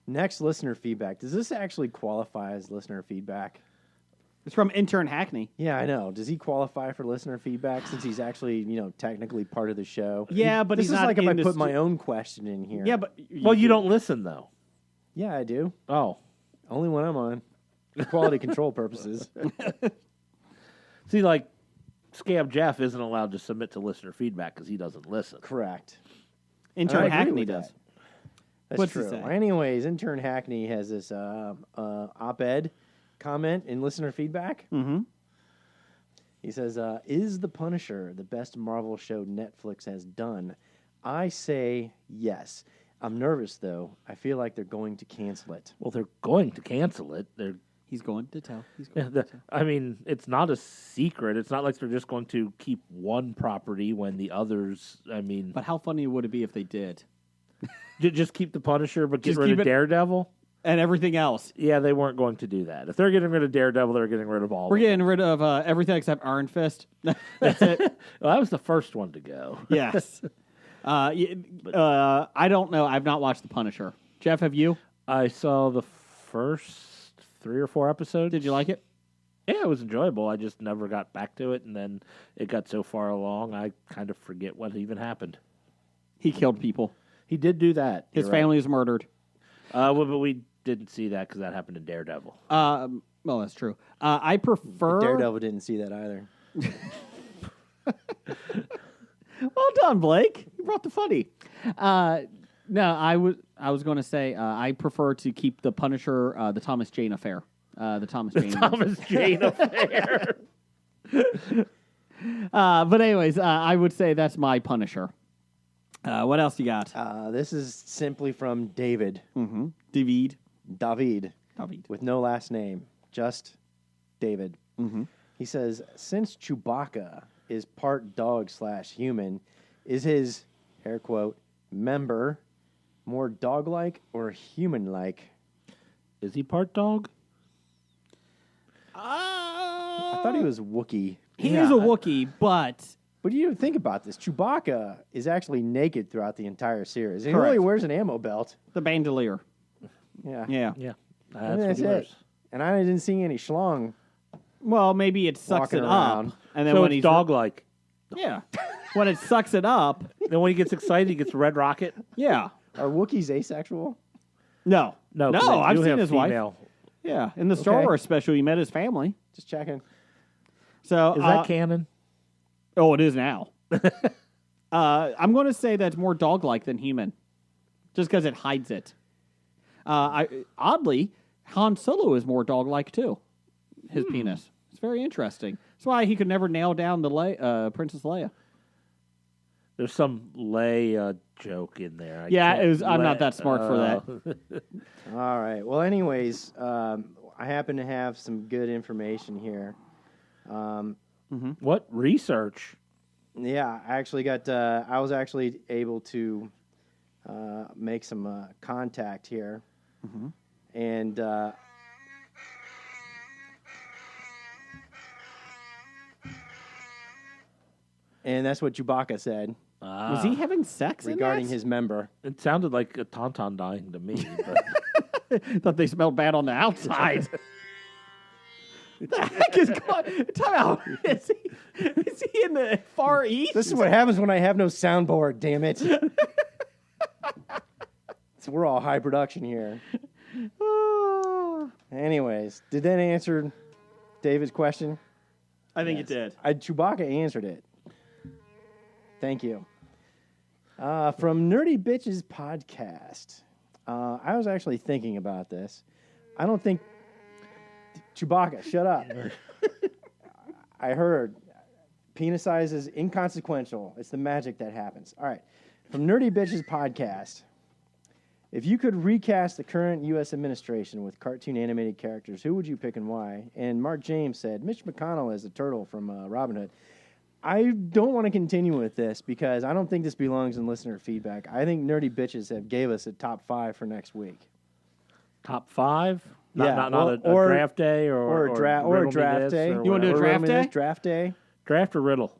Next listener feedback. Does this actually qualify as listener feedback? It's from intern Hackney. Yeah, I know. Does he qualify for listener feedback since he's actually, technically part of the show? Yeah, but this he's is not like if in I the put my own question in here. Yeah, but Well, you don't listen, though. Yeah, I do. Oh. Only when I'm on. For quality control purposes. See, like, Scab Jeff isn't allowed to submit to listener feedback because he doesn't listen. Correct. intern I agree Hackney with does. that. That's What's he true. say? Anyways, intern Hackney has this op-ed comment in listener feedback. Mm-hmm. He says, is The Punisher the best Marvel show Netflix has done? I say yes. I'm nervous, though. I feel like they're going to cancel it. Well, they're going to cancel it. He's going to tell. He's going to tell. I mean, it's not a secret. It's not like they're just going to keep one property when the others, But how funny would it be if they did? just keep the Punisher but get Just rid keep of it- Daredevil? And everything else. Yeah, they weren't going to do that. If they're getting rid of Daredevil, they're getting rid of all We're of them. getting rid of everything except Iron Fist. That's it. Well, that was the first one to go. Yes. I don't know. I've not watched The Punisher. Jeff, have you? I saw the first 3 or 4 episodes. Did you like it? Yeah, it was enjoyable. I just never got back to it, and then it got so far along, I kind of forget what even happened. He killed people. He did do that. His You're family was murdered. right. But we didn't see that because that happened in Daredevil. Well, that's true. I prefer... Daredevil didn't see that either. Well done, Blake. You brought the funny. No, I was going to say I prefer to keep the Punisher the Thomas Jane affair. The Thomas Jane. Thomas Jane affair. But anyways, I would say that's my Punisher. What else you got? This is simply from David. Mm-hmm. David. With no last name, just David. Mm-hmm. He says, since Chewbacca is part dog/human, is his, air quote, member more dog-like or human-like? Is he part dog? I thought he was Wookiee. He is a Wookiee, but But you think about this. Chewbacca is actually naked throughout the entire series. He Correct. only wears an ammo belt. the bandolier. Yeah. Yeah. Yeah. And That's that's what he it. wears. And I didn't see any schlong. Well, maybe it sucks Walking it around. up, and then So when it's he's dog-like. yeah, when it sucks it up, Then when he gets excited, he gets a red rocket. yeah. Are Wookiees asexual? No, No, no. 'cause they I've do seen have his female. wife. Yeah, in the Star Okay. Wars special, he met his family. Just checking. So Is that canon? Oh, it is now. I'm going to say that's more dog-like than human, just because it hides it. Oddly, Han Solo is more dog-like too. His penis. It's very interesting. That's why he could never nail down the Princess Leia. There's some Leia joke in there. I'm not that smart for that. All right. Well, anyways, I happen to have some good information here. What research? Yeah, I actually got. I was actually able to make some contact here, and that's what Chewbacca said Was he having sex regarding in that? his member. It sounded like a tauntaun dying to me. But Thought they smelled bad on the outside. The heck is going? Time out. Is he in the Far East? This is what happens when I have no soundboard. Damn it! So we're all high production here. Anyways, did that answer David's question? I think it did. Chewbacca answered it. Thank you. From Nerdy Bitches Podcast. I was actually thinking about this. I don't think... Chewbacca, shut up. I heard penis size is inconsequential. It's the magic that happens. All right. From Nerdy Bitches Podcast. If you could recast the current U.S. administration with cartoon animated characters, who would you pick and why? And Mark James said, Mitch McConnell as the turtle from Robin Hood. I don't want to continue with this because I don't think this belongs in listener feedback. I think Nerdy Bitches have gave us a top 5 for next week. top 5? Yeah, Not a draft day or a draft day. You wanna do a draft day? Draft day? Draft or riddle?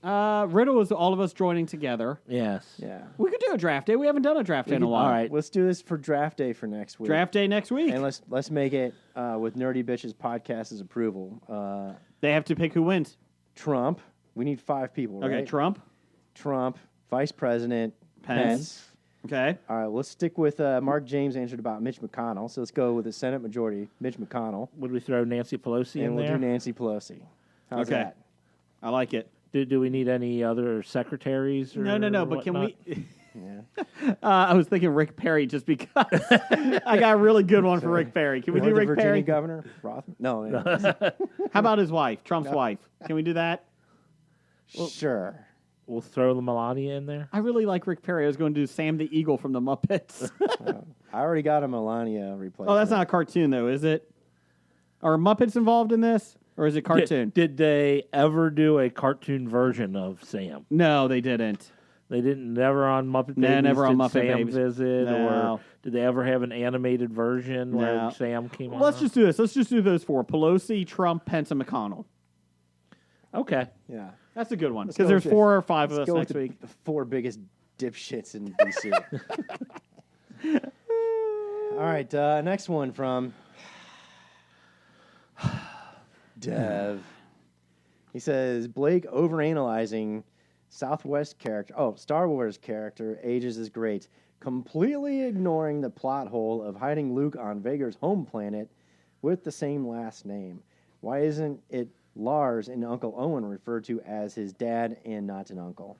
Riddle is all of us joining together. Yes. Yeah. We could do a draft day. We haven't done a draft day in a while. All right. Let's do this for draft day for next week. Draft day next week. And let's make it with Nerdy Bitches Podcast's approval. They have to pick who wins. Trump. We need 5 people, right? Okay, Trump. Trump, Vice President Pence. Okay. All right, let's stick with Mark James answered about Mitch McConnell. So let's go with the Senate majority, Mitch McConnell. Would we throw Nancy Pelosi And in we'll there? do Nancy Pelosi. How's Okay. that? I like it. Do we need any other secretaries? Or No. But can whatnot? we? Yeah. I was thinking Rick Perry just because I got a really good one for Rick Perry. Can we Or do the Rick Virginia Perry? governor, Rothman? No. How about his wife, Trump's wife? Can we do that? Sure. We'll throw the Melania in there. I really like Rick Perry. I was going to do Sam the Eagle from the Muppets. I already got a Melania replacement. Oh, that's not a cartoon, though, is it? Are Muppets involved in this? Or is it cartoon? Did they ever do a cartoon version of Sam? No, they didn't. They didn't. Never on Muppet No, Babies. never on did Muppet Sam Babies. visit, No. or did they ever have an animated version where No. Sam came on? Let's just do this. Let's just do those 4. Pelosi, Trump, Pence, and McConnell. Okay. Yeah. That's a good one. Let's Because go there's with 4 or 5 of Let's us go next with week. the 4 biggest dipshits in D.C. All right, next one from Dev. He says, Blake overanalyzing Southwest character. Oh, Star Wars character ages is great. Completely ignoring the plot hole of hiding Luke on Vader's home planet with the same last name. Why isn't it Lars and Uncle Owen referred to as his dad and not an uncle?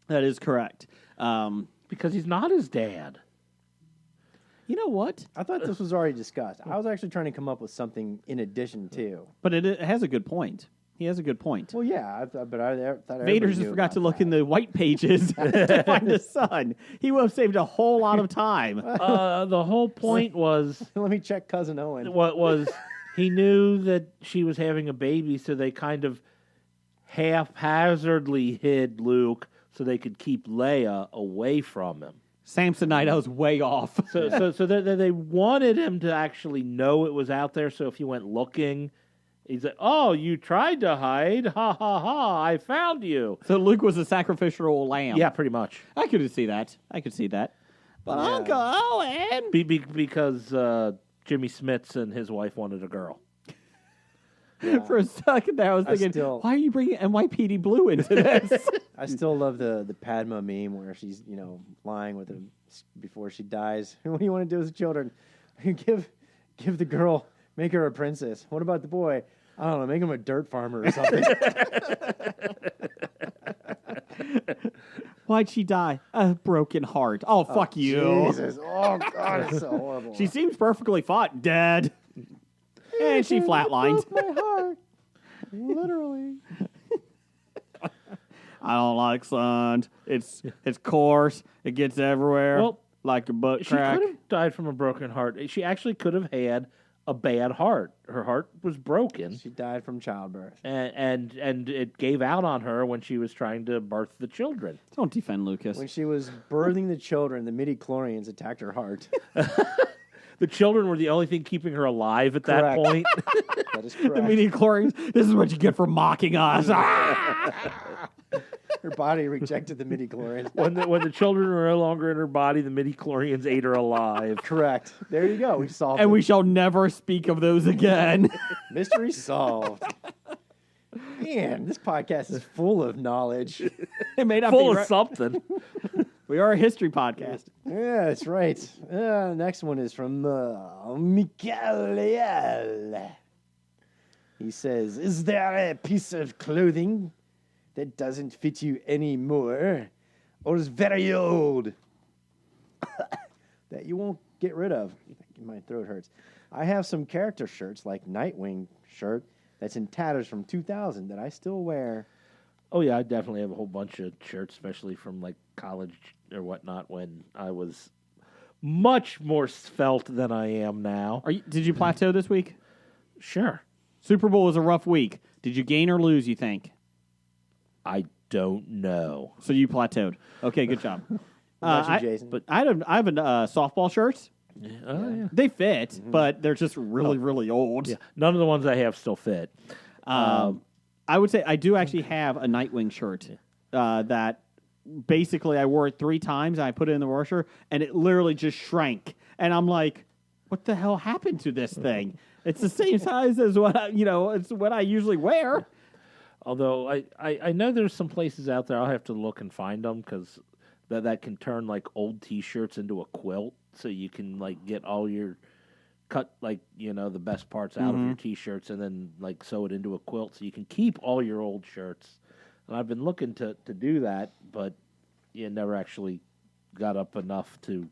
That is correct. Because he's not his dad. You know what? I thought this was already discussed. I was actually trying to come up with something in addition to. But it has a good point. He has a good point. Well, yeah, I thought Vader just forgot to look in the white pages to find his son. He would have saved a whole lot of time. The whole point was Let me check Cousin Owen. what was he knew that she was having a baby, so they kind of haphazardly hid Luke so they could keep Leia away from him. Samsonite, I was way off. So they wanted him to actually know it was out there. So if he went looking, he's like, "Oh, you tried to hide? Ha ha ha! I found you." So Luke was a sacrificial lamb. Yeah, pretty much. I could see that. But Uncle Owen. Because Jimmy Smits and his wife wanted a girl. Yeah. For a second there, I was thinking, why are you bringing NYPD Blue into this? I still love the Padma meme where she's lying with him before she dies. What do you want to do with the children? Give the girl, make her a princess. What about the boy? I don't know, make him a dirt farmer or something. Why'd she die? A broken heart. Oh, fuck you. Jesus. Oh, God, it's so horrible. She seems perfectly fine. Dead. And she flatlined. My heart. Literally. I don't like sand. It's coarse. It gets everywhere. Well, like a butt She crack. could have died from a broken heart. She actually could have had a bad heart. Her heart was broken, She died from childbirth. and it gave out on her when she was trying to birth the children. Don't defend Lucas. When she was birthing the children, the midi-chlorians attacked her heart. The children were the only thing keeping her alive at that Correct. point. That is correct. The midi-chlorians. This is what you get for mocking us. Her body rejected the midi-chlorians. when the children were no longer in her body, the midi-chlorians ate her alive. Correct. There you go. We solved And it. we shall never speak of those again. Mystery solved. Man, this podcast is full of knowledge. It may not Full be of right. something. We are a history podcast. Yeah, that's right. Next one is from Mikael. He says, "Is there a piece of clothing that doesn't fit you anymore, or is very old that you won't get rid of?" My throat hurts. I have some character shirts, like Nightwing shirt, that's in tatters from 2000 that I still wear. Oh yeah, I definitely have a whole bunch of shirts, especially from like college or whatnot, when I was much more svelte than I am now. Did you plateau this week? Sure. Super Bowl was a rough week. Did you gain or lose, you think? I don't know. So you plateaued. Okay, good job. What about you, I- Jason? but- I have a softball shirts. Oh yeah. They fit, but they're just really, really old. Yeah. None of the ones I have still fit. I would say I do actually have a Nightwing shirt that basically I wore it 3 times. And I put it in the washer, and it literally just shrank. And I'm like, what the hell happened to this thing? It's the same size as what it's what I usually wear. Although I know there's some places out there, I'll have to look and find them, because that can turn like old T-shirts into a quilt, so you can like get all your cut the best parts out of your T-shirts and then like sew it into a quilt, so you can keep all your old shirts. And I've been looking to do that, but you never actually got up enough to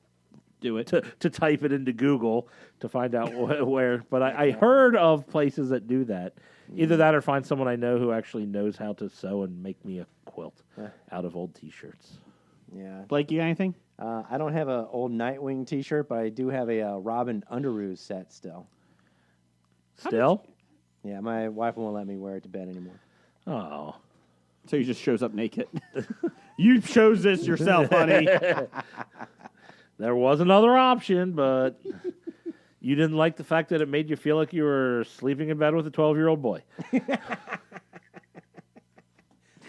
Do it. to type it into Google to find out where. But I heard of places that do that. Either that or find someone I know who actually knows how to sew and make me a quilt out of old T-shirts. Yeah. Blake, you got anything? I don't have an old Nightwing T-shirt, but I do have a Robin Underoos set still. Still? Yeah, my wife won't let me wear it to bed anymore. Oh. So he just shows up naked. You chose this yourself, honey. There was another option, but you didn't like the fact that it made you feel like you were sleeping in bed with a 12-year-old boy.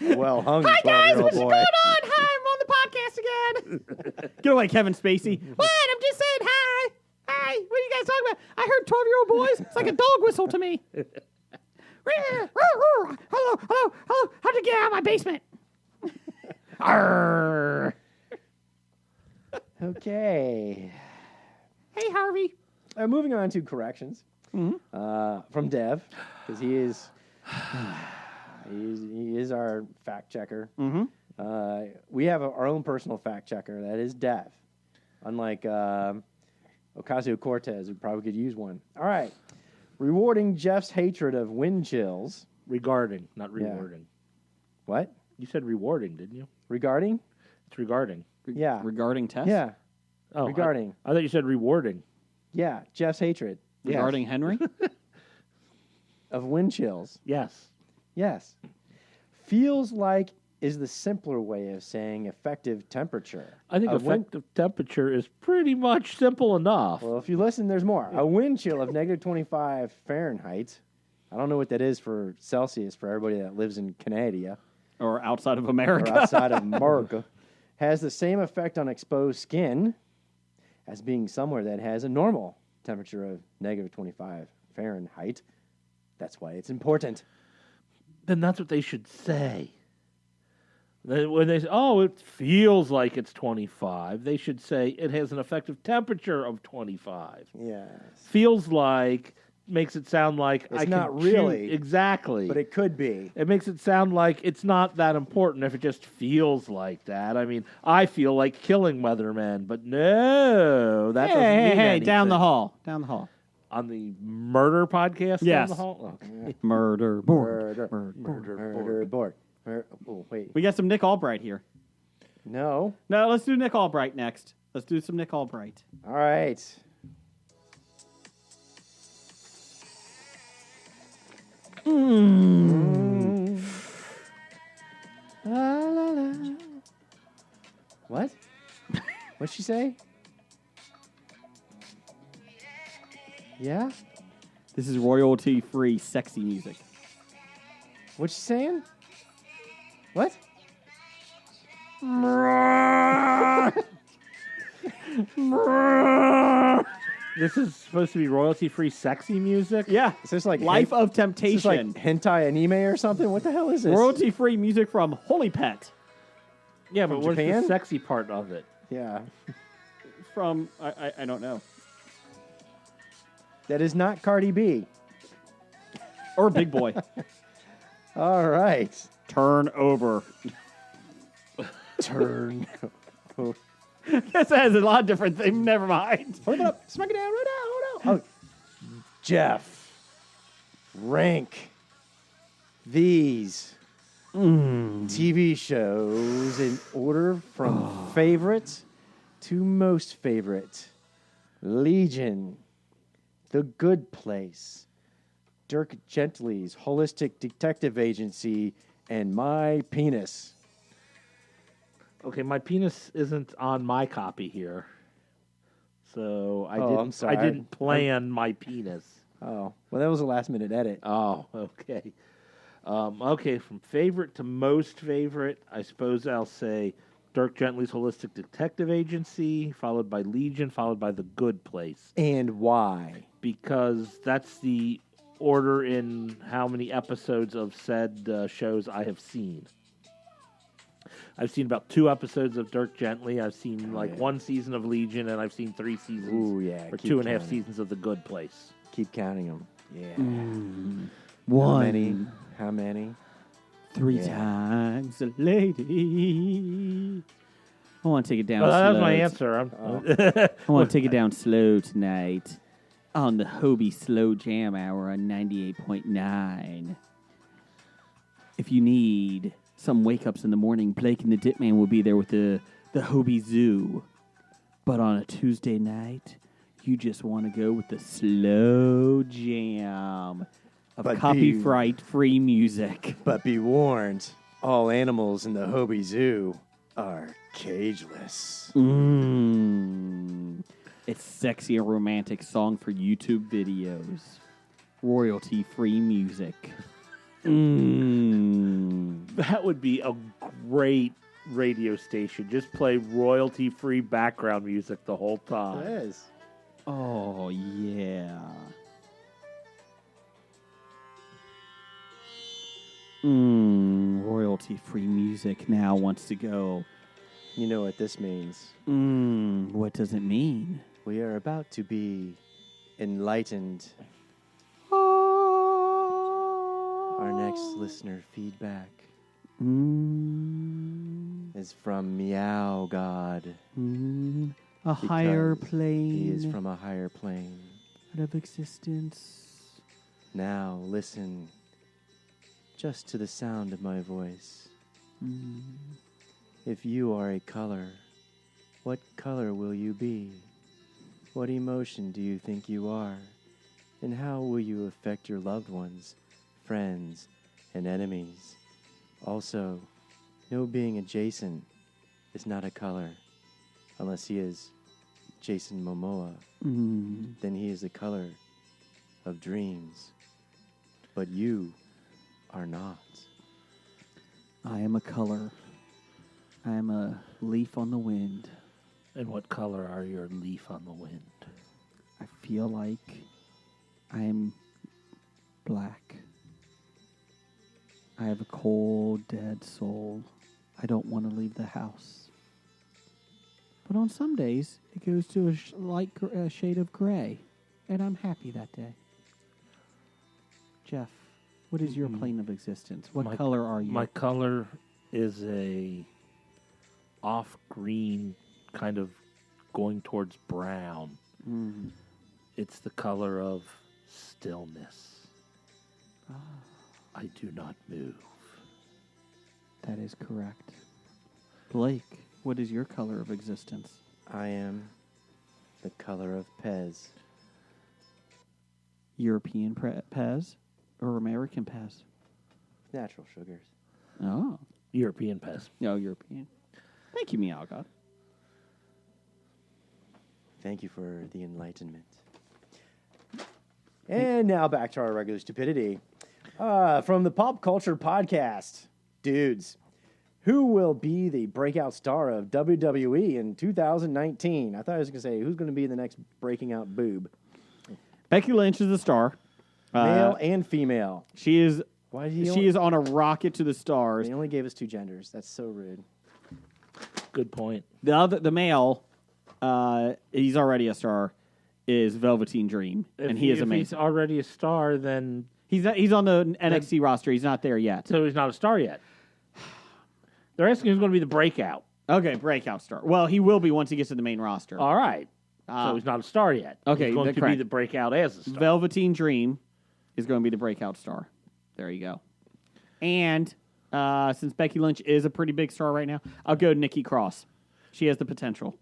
Well hung 12-year-old boy. Hi, I'm on the podcast again. Get away, Kevin Spacey. What? I'm just saying hi. Hi. What are you guys talking about? I heard 12-year-old boys. It's like a dog whistle to me. Hello, hello, hello. How'd you get out of my basement? Arr. Okay. Hey, Harvey. Moving on to corrections from Dev, because he is our fact checker. We have our own personal fact checker that is Dev. Unlike Ocasio-Cortez, we probably could use one. All right. Rewarding Jeff's hatred of wind chills. Regarding, not rewarding. What? You said rewarding, didn't you? Regarding? It's regarding. Yeah. Regarding Tess? Yeah. Oh, Regarding. I thought you said rewarding. Yeah. Jeff's hatred. Yes. Regarding Henry? Of wind chills. Yes. Yes. Feels like is the simpler way of saying effective temperature. I think effective temperature is pretty much simple enough. Well, if you listen, there's more. A wind chill of negative 25 Fahrenheit. I don't know what that is for Celsius for everybody that lives in Canada Or outside of America? or outside of America. Has the same effect on exposed skin as being somewhere that has a normal temperature of negative 25 Fahrenheit. That's why it's important. Then that's what they should say. When they say, oh, it feels like it's 25, they should say it has an effective temperature of 25. Yes. Feels like makes it sound like It's I not can really. choose. Exactly. But it could be. It makes it sound like it's not that important if it just feels like that. I mean, I feel like killing weathermen, but no, that doesn't mean anything. down the hall. Down the hall. On the murder podcast? Yes. Down the hall? Okay. Murder board. Murder board. Oh, wait. We got some Nick Albright here. No. No, let's do Nick Albright next. Let's do some Nick Albright. All right. La, la, la. What? What'd she say? Yeah? This is royalty-free sexy music. What's she saying? What? This is supposed to be royalty-free sexy music? Yeah. Is this like Life of Is this Temptation. like hentai anime or something? What the hell is this? Royalty-free music from Holy Pet. Yeah, but From what's Japan? the sexy part of it? Yeah. From, I don't know. That is not Cardi B. Or Big Boy. All right. Turn over. Turn. This has a lot of different things. Never mind. Hold it up. Smack it down right now. Hold on. Oh. Jeff. Rank these TV shows in order from favorite to most favorite. Legion. The Good Place. Dirk Gently's Holistic Detective Agency. And My Penis. Okay, my penis isn't on my copy here. So I'm sorry. I didn't plan my penis. Oh, well, that was a last-minute edit. Oh, okay. Okay, from favorite to most favorite, I suppose I'll say Dirk Gently's Holistic Detective Agency, followed by Legion, followed by The Good Place. And why? Because that's the order in how many episodes of said shows I have seen. I've seen about 2 episodes of Dirk Gently. I've seen one season of Legion, and I've seen 3 seasons. Ooh, yeah. Or keep 2.5 counting. seasons of The Good Place. Keep counting them. Yeah. One. How many? How many? 3 Yeah. times a lady. I want to take it down Oh, slow. that's my answer. I want to take it down slow tonight on the Hobie Slow Jam Hour on 98.9. If you need some wake-ups in the morning, Blake and the Dipman will be there with the Hobie Zoo. But on a Tuesday night, you just want to go with the slow jam of But copyright-free music. But be warned, all animals in the Hobie Zoo are cageless. It's sexy and romantic song for YouTube videos. Royalty-free music. That would be a great radio station. Just play royalty-free background music the whole time. is. Oh, yeah. Royalty-free music now wants to go. You know what this means. What does it mean? We are about to be enlightened. Our next listener feedback is from Meow God. A higher because plane. He is from a higher plane. Of existence. Now listen just to the sound of my voice. If you are a color, what color will you be? What emotion do you think you are? And how will you affect your loved ones, friends, and enemies? Also, know being adjacent is not a color, unless he is Jason Momoa. Then he is the color of dreams. But you are not. I am a color. I am a leaf on the wind. And what color are your leaf on the wind? I feel like I am black. I have a cold, dead soul. I don't want to leave the house. But on some days, it goes to a light shade of gray, and I'm happy that day. Jeff, what is your plane of existence? What color are you? My color is a off-green, kind of going towards brown. It's the color of stillness. I do not move. That is correct. Blake, what is your color of existence? I am the color of Pez. European Pez or American Pez? Natural sugars. Oh. European Pez. No, European. Thank you, Mialga. Thank you for the enlightenment. And now back to our regular stupidity. From the Pop Culture Podcast, dudes, who will be the breakout star of WWE in 2019? I thought I was going to say, who's going to be the next breaking out boob? Becky Lynch is the star. Male and female. She is. Why did he She only, is on a rocket to the stars. They only gave us two genders. That's so rude. Good point. The male, he's already a star, is Velveteen Dream, and he is If amazing. he's already a star, then He's on the NXT roster. He's not there yet. so he's not a star yet. They're asking who's going to be the breakout. Okay, breakout star. Well, he will be once he gets to the main roster. All right. So he's not a star yet. Okay, he's going to be correct. the breakout as a star. Velveteen Dream is going to be the breakout star. There you go. And since Becky Lynch is a pretty big star right now, I'll go Nikki Cross. She has the potential.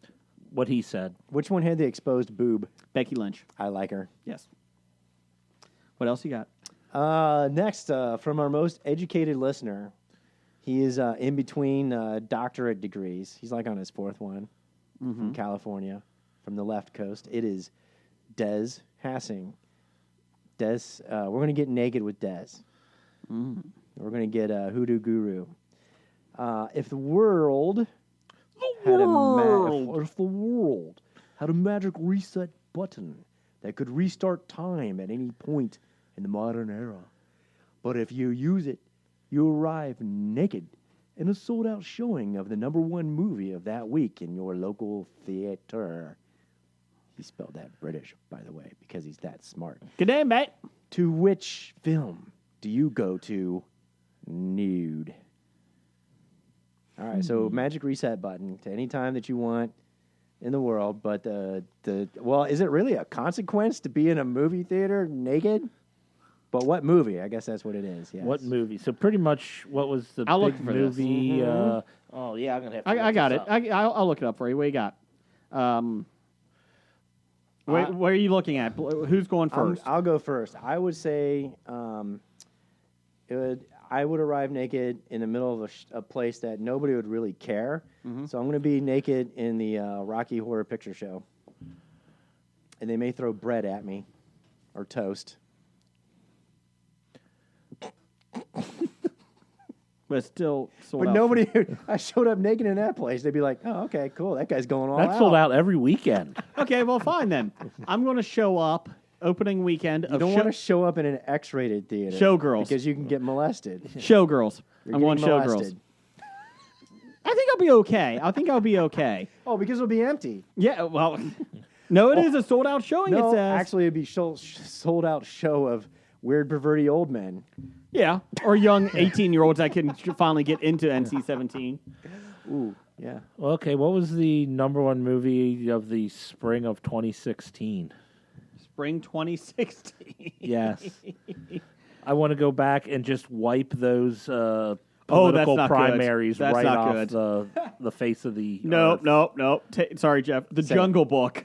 What he said. Which one had the exposed boob? Becky Lynch. I like her. Yes. What else you got? Next, from our most educated listener, he is in between doctorate degrees. He's like on his fourth one from California, from the left coast. It is Des Hassing. Des, we're going to get naked with Des. We're going to get Hoodoo Guru. If the world had a magic reset button that could restart time at any point in the modern era, but if you use it, you arrive naked in a sold-out showing of the #1 movie of that week in your local theater. He spelled that British, by the way, because he's that smart. Good day, mate. To which film do you go to nude? All right, so magic reset button to any time that you want in the world, but well, is it really a consequence to be in a movie theater naked? But what movie? I guess that's what it is. Yes. What movie? So pretty much what was the I'll big look for this. movie? Oh, yeah, I'm going to have to I look got this it. up. I'll look it up for you. What you got? Where are you looking at? Who's going first? I'll go first. I would say I would arrive naked in the middle of a place that nobody would really care. So I'm going to be naked in the Rocky Horror Picture Show. And they may throw bread at me or toast. But still sold But out. nobody, I showed up naked in that place. They'd be like, oh, okay, cool. That guy's going all out. That's sold out every weekend. Okay, well, fine then. I'm going to show up opening weekend You of don't want to show up in an X-rated theater. Showgirls. Because you can get molested. Showgirls. You're I'm going getting Showgirls. molested. I think I'll be okay. Oh, because it'll be empty. Yeah, well, no, it is a sold out showing. No, it says. actually, it'd be sold out show of weird, perverty old men. Yeah, or young 18-year-olds that can finally get into NC-17. Ooh. Yeah. Okay, what was the number one movie of the spring of 2016? Spring 2016. Yes. I want to go back and just wipe those that's political not good. primaries That's right not off good. the face of the Nope, earth. nope. Sorry, Jeff. The Jungle Book.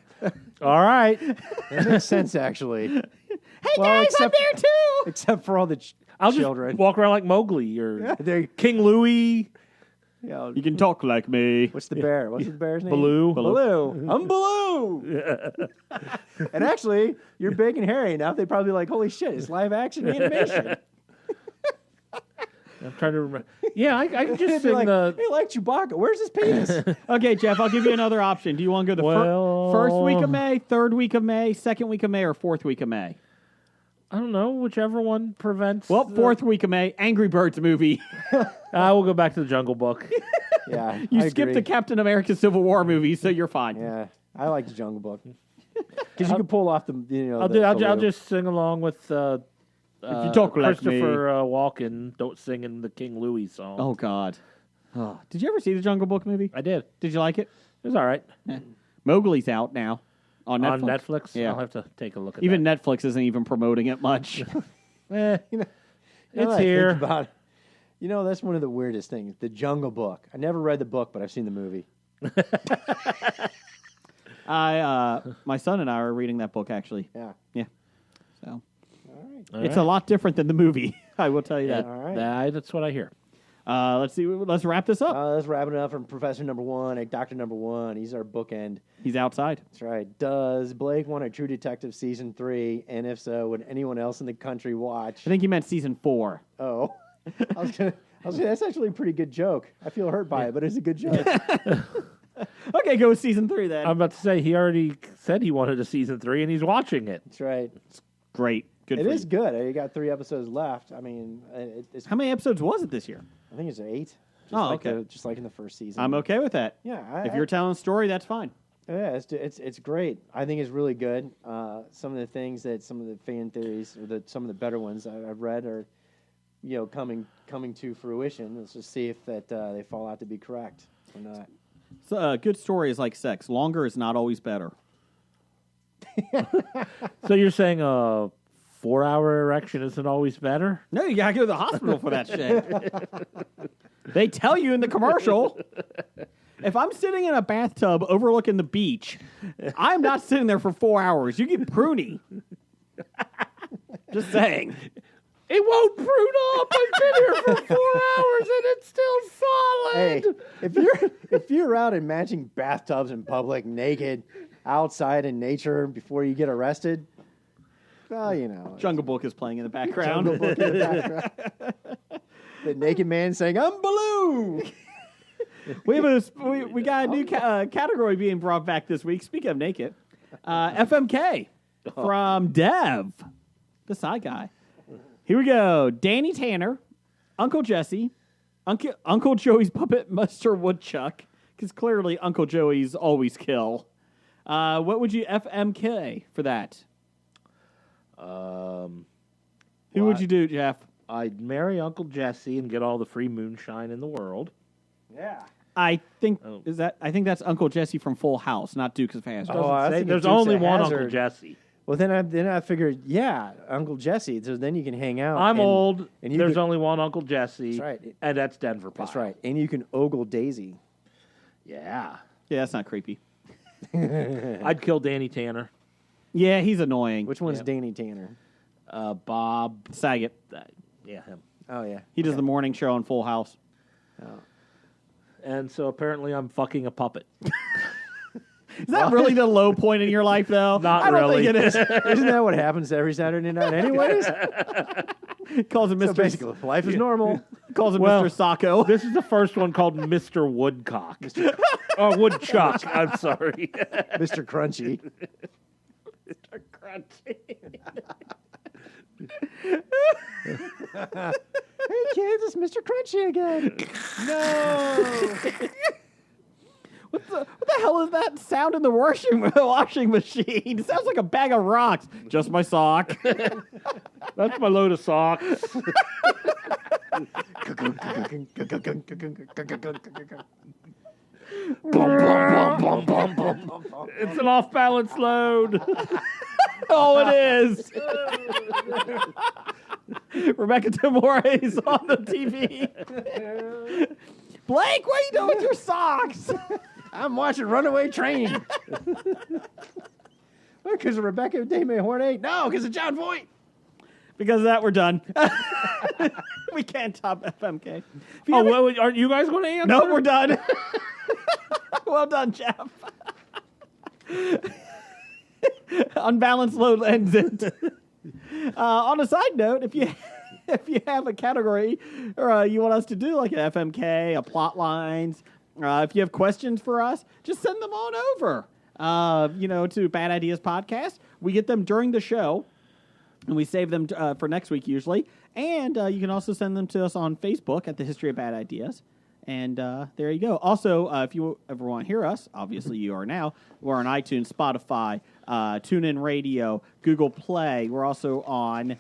All right. That makes sense, actually. Hey, guys, I'm there too. Except for all the I'll children. just walk around like Mowgli or They're- King Louie, You can talk like me. What's the bear? What's the bear's name? Baloo. Baloo. I'm Baloo. And actually, you're big and hairy enough. They'd probably be like, holy shit, it's live action animation. I'm trying to remember. Yeah, I can They'd just be sing like, the. hey, like Chewbacca. Where's his penis? Okay, Jeff, I'll give you another option. Do you want to go the Well- first week of May, third week of May, second week of May, or fourth week of May? I don't know, whichever one prevents. Well, the- fourth week of May, Angry Birds movie. I will go back to the Jungle Book. Yeah. You I skipped agree. the Captain America Civil War movie, so you're fine. Yeah. I like the Jungle Book. Because you can pull off the, I'll just sing along with. If you talk like me. Christopher Walken, don't sing in the King Louis song. Oh, God. Oh. Did you ever see the Jungle Book movie? I did. Did you like it? It was all right. Mowgli's out now on Netflix. On Netflix? Yeah. I'll have to take a look at Even that. Netflix isn't even promoting it much. Eh, Now it's that I think here. about it, that's one of the weirdest things. The Jungle Book. I never read the book, but I've seen the movie. My son and I are reading that book, actually. Yeah. Yeah. So All it's right. a lot different than the movie. I will tell you that. All right. That's what I hear. Let's see. Let's wrap this up. Let's wrap it up from Professor Number One, Doctor Number One. He's our bookend. He's outside. That's right. Does Blake want a True Detective Season 3? And if so, would anyone else in the country watch? I think he meant season 4. Oh. I was gonna say, that's actually a pretty good joke. I feel hurt by it, but it's a good joke. Okay, go with season 3 then. I'm about to say, he already said he wanted a season 3, and he's watching it. That's right. Great. Good. It for is you. good. You got 3 episodes left. I mean, it's. How many episodes was it this year? I think it's 8. Just Oh, like okay. just like in the first season. I'm okay with that. Yeah. If you're telling a story, that's fine. Yeah, it's great. I think it's really good. Some of the things that some of the fan theories or some of the better ones I've read are, coming to fruition. Let's just see if that they fall out to be correct or not. So, a good story is like sex. Longer is not always better. So you're saying a 4-hour erection isn't always better? No, you gotta go to the hospital for that shit. They tell you in the commercial. If I'm sitting in a bathtub overlooking the beach, I'm not sitting there for 4 hours. You get pruny. Just saying. It won't prune up. I've been here for 4 hours, and it's still Hey, solid. if you're out in matching bathtubs in public, naked, outside in nature before you get arrested, well, Jungle Book is playing in the background. Jungle Book in the background. The naked man saying, "I'm Baloo." We got a new category being brought back this week. Speaking of naked, FMK from Dev, the side guy. Here we go. Danny Tanner, Uncle Jesse, Uncle Joey's puppet Mr. Woodchuck, because clearly Uncle Joey's always kill. What would you FMK for that? Who would you do, Jeff? I'd marry Uncle Jesse and get all the free moonshine in the world. Yeah. I think that's Uncle Jesse from Full House, not Dukes of Hazzard. Oh, I was thinking There's Dukes only of one Hazzard. Uncle Jesse. Well, then I figured, yeah, Uncle Jesse. So then you can hang out. I'm old. and you There's could- only one Uncle Jesse. That's right. And that's Denver Pie. That's right. And you can ogle Daisy. Yeah. Yeah, that's not creepy. I'd kill Danny Tanner. Yeah, he's annoying. Which one's Danny Tanner? Bob Saget? Yeah, him. Oh, yeah. He does the morning show on Full House. And so apparently I'm fucking a puppet. Is that really the low point in your life, though? Not I don't really. think it is. Isn't that what happens every Saturday night anyways? Calls him So Mr. basically, life is normal. Calls him Well, Mr. Sacco. This is the first one called Mr. Woodcock. Oh, Woodchuck. I'm sorry. Mr. Crunchy. Mr. Crunchy. Hey, kids, it's Mr. Crunchy again. No. What the hell is that sound in the washing machine? It sounds like a bag of rocks. Just my sock. That's my load of socks. Bum, bum, bum, bum, bum, bum. It's an off-balance load. Oh, it is. Rebecca Demore's on the TV. Blake, what are you doing with your socks? I'm watching Runaway Train. Because of Rebecca De Mornay? No, because of John Voight. Because of that, we're done. We can't top FMK. Oh, well, aren't you guys going to answer? No, we're done. Well done, Jeff. Unbalanced load ends it. On a side note, if you have a category or you want us to do like an FMK, a plot lines, if you have questions for us, just send them on over. To Bad Ideas Podcast. We get them during the show, and we save them for next week usually. And you can also send them to us on Facebook at the History of Bad Ideas. And there you go. Also, if you ever want to hear us, obviously you are now. We're on iTunes, Spotify, TuneIn Radio, Google Play. We're also on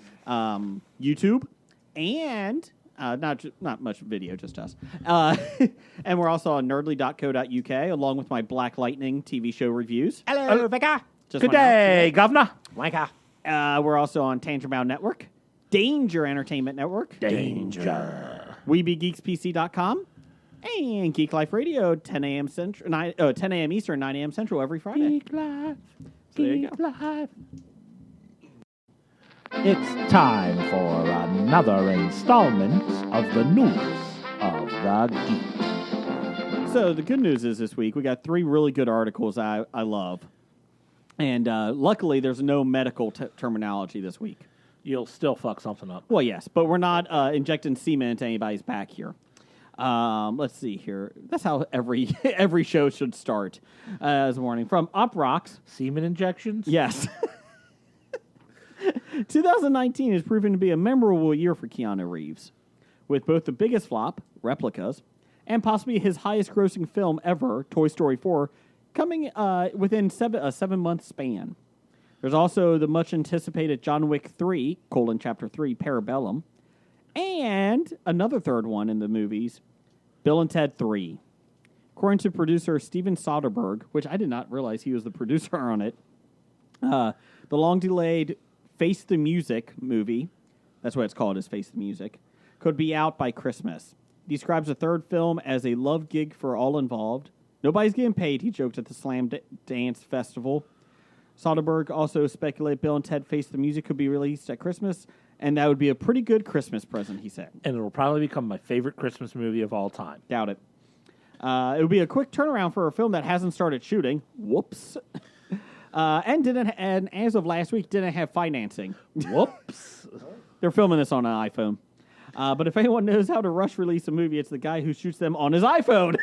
YouTube, and not much video, just us. And we're also on nerdly.co.uk, along with my Black Lightning TV show reviews. Hello, Becca. Good day, Governor. Wanka. We're also on Tangent Bound Network, Danger Entertainment Network, Danger. WeBeGeeksPC.com, and Geek Life Radio, 10 a.m. Central, 10 a.m. Eastern, 9 a.m. Central every Friday. Geek Life. So there you Geek go. Life. It's time for another installment of the news of the geek. So the good news is this week we got 3 really good articles I love. And luckily there's no medical terminology this week. You'll still fuck something up. Well, yes, but we're not injecting semen into anybody's back here. Let's see here. That's how every show should start as a warning. From UpRocks. Semen injections? Yes. 2019 is proving to be a memorable year for Keanu Reeves, with both the biggest flop, Replicas, and possibly his highest grossing film ever, Toy Story 4, coming within a 7-month span. There's also the much-anticipated John Wick 3, Chapter 3, Parabellum, and another third one in the movies, Bill and Ted 3. According to producer Steven Soderbergh, which I did not realize he was the producer on it, the long-delayed Face the Music movie, that's what it's called, is Face the Music, could be out by Christmas. He describes the third film as a love gig for all involved. Nobody's getting paid, he joked at the Slam Dance Festival. Soderbergh also speculated Bill and Ted Face the Music could be released at Christmas, and that would be a pretty good Christmas present, he said. And it'll probably become my favorite Christmas movie of all time. Doubt it. It would be a quick turnaround for a film that hasn't started shooting. Whoops. And as of last week, didn't have financing. Whoops. They're filming this on an iPhone. But if anyone knows how to rush release a movie, it's the guy who shoots them on his iPhone.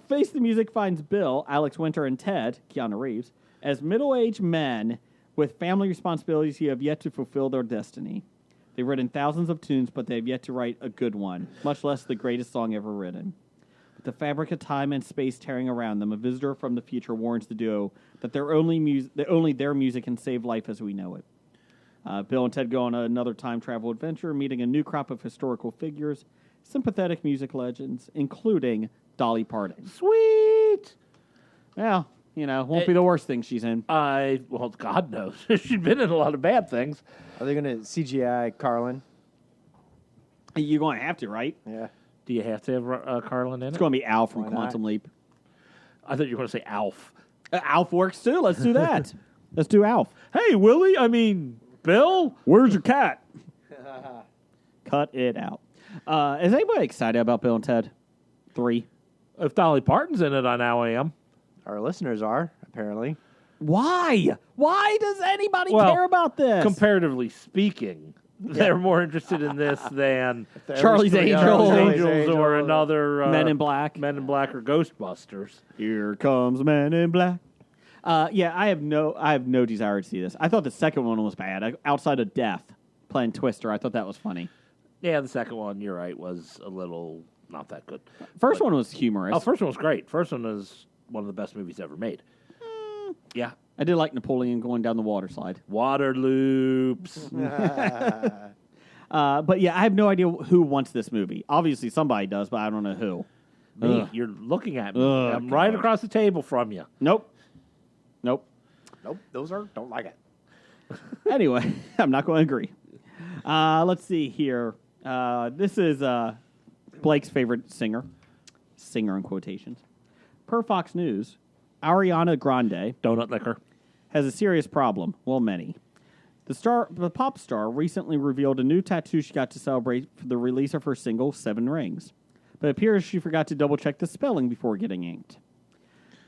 Face the Music finds Bill, Alex Winter, and Ted, Keanu Reeves, as middle-aged men with family responsibilities who have yet to fulfill their destiny. They've written thousands of tunes, but they have yet to write a good one, much less the greatest song ever written. With the fabric of time and space tearing around them, a visitor from the future warns the duo that only their music can save life as we know it. Bill and Ted go on another time travel adventure, meeting a new crop of historical figures, sympathetic music legends, including Dolly Parton. Sweet. Well, won't be the worst thing she's in. Well, God knows. She's been in a lot of bad things. Are they going to CGI Carlin? You're going to have to, right? Yeah. Do you have to have Carlin in It's it? going to be Al from Why not? Quantum Leap. I thought you were going to say Alf. Alf works too. Let's do that. Let's do Alf. Hey, Bill? Where's your cat? Cut it out. Is anybody excited about Bill and Ted 3? If Dolly Parton's in it, I now am. Our listeners are, apparently. Why? Why does anybody care about this? Comparatively speaking, they're more interested in this than Charlie's Angels. or another Men in Black. Men in Black or Ghostbusters. Here comes Men in Black. I have no desire to see this. I thought the second one was bad. Outside of Death, playing Twister, I thought that was funny. Yeah, the second one, you're right, was a little not that good. First one was humorous. Oh, first one was great. First one is one of the best movies ever made. Yeah. I did like Napoleon going down the water slide. Water loops. But yeah, I have no idea who wants this movie. Obviously, somebody does, but I don't know who. Me, you're looking at me. Ugh, I'm right across the table from you. Nope. Nope, don't like it. Anyway, I'm not going to agree. Let's see here. This is Blake's favorite singer in quotations. Per Fox News, Ariana Grande Donut liquor. has a serious problem. Well, many. The pop star recently revealed a new tattoo she got to celebrate for the release of her single, 7 Rings. But it appears she forgot to double-check the spelling before getting inked.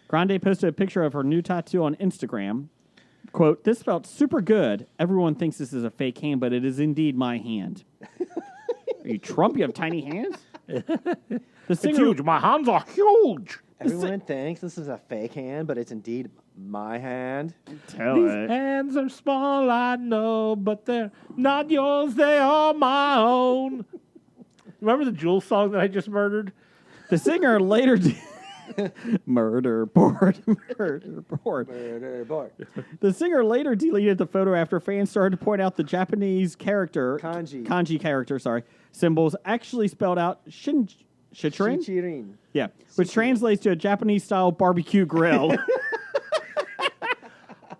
Grande posted a picture of her new tattoo on Instagram. Quote, "This felt super good. Everyone thinks this is a fake hand, but it is indeed my hand." Are you Trump? You have tiny hands? It's huge. My hands are huge. Everyone thinks this is a fake hand, but it's indeed my hand. Tell These it. hands are small, I know, but they're not yours. They are my own. Remember the Jewel song that I just murdered? The singer later... Murder board. The singer later deleted the photo after fans started to point out the Japanese kanji character, symbols actually spelled out Shichirin? Shichirin. Yeah, which translates to a Japanese-style barbecue grill.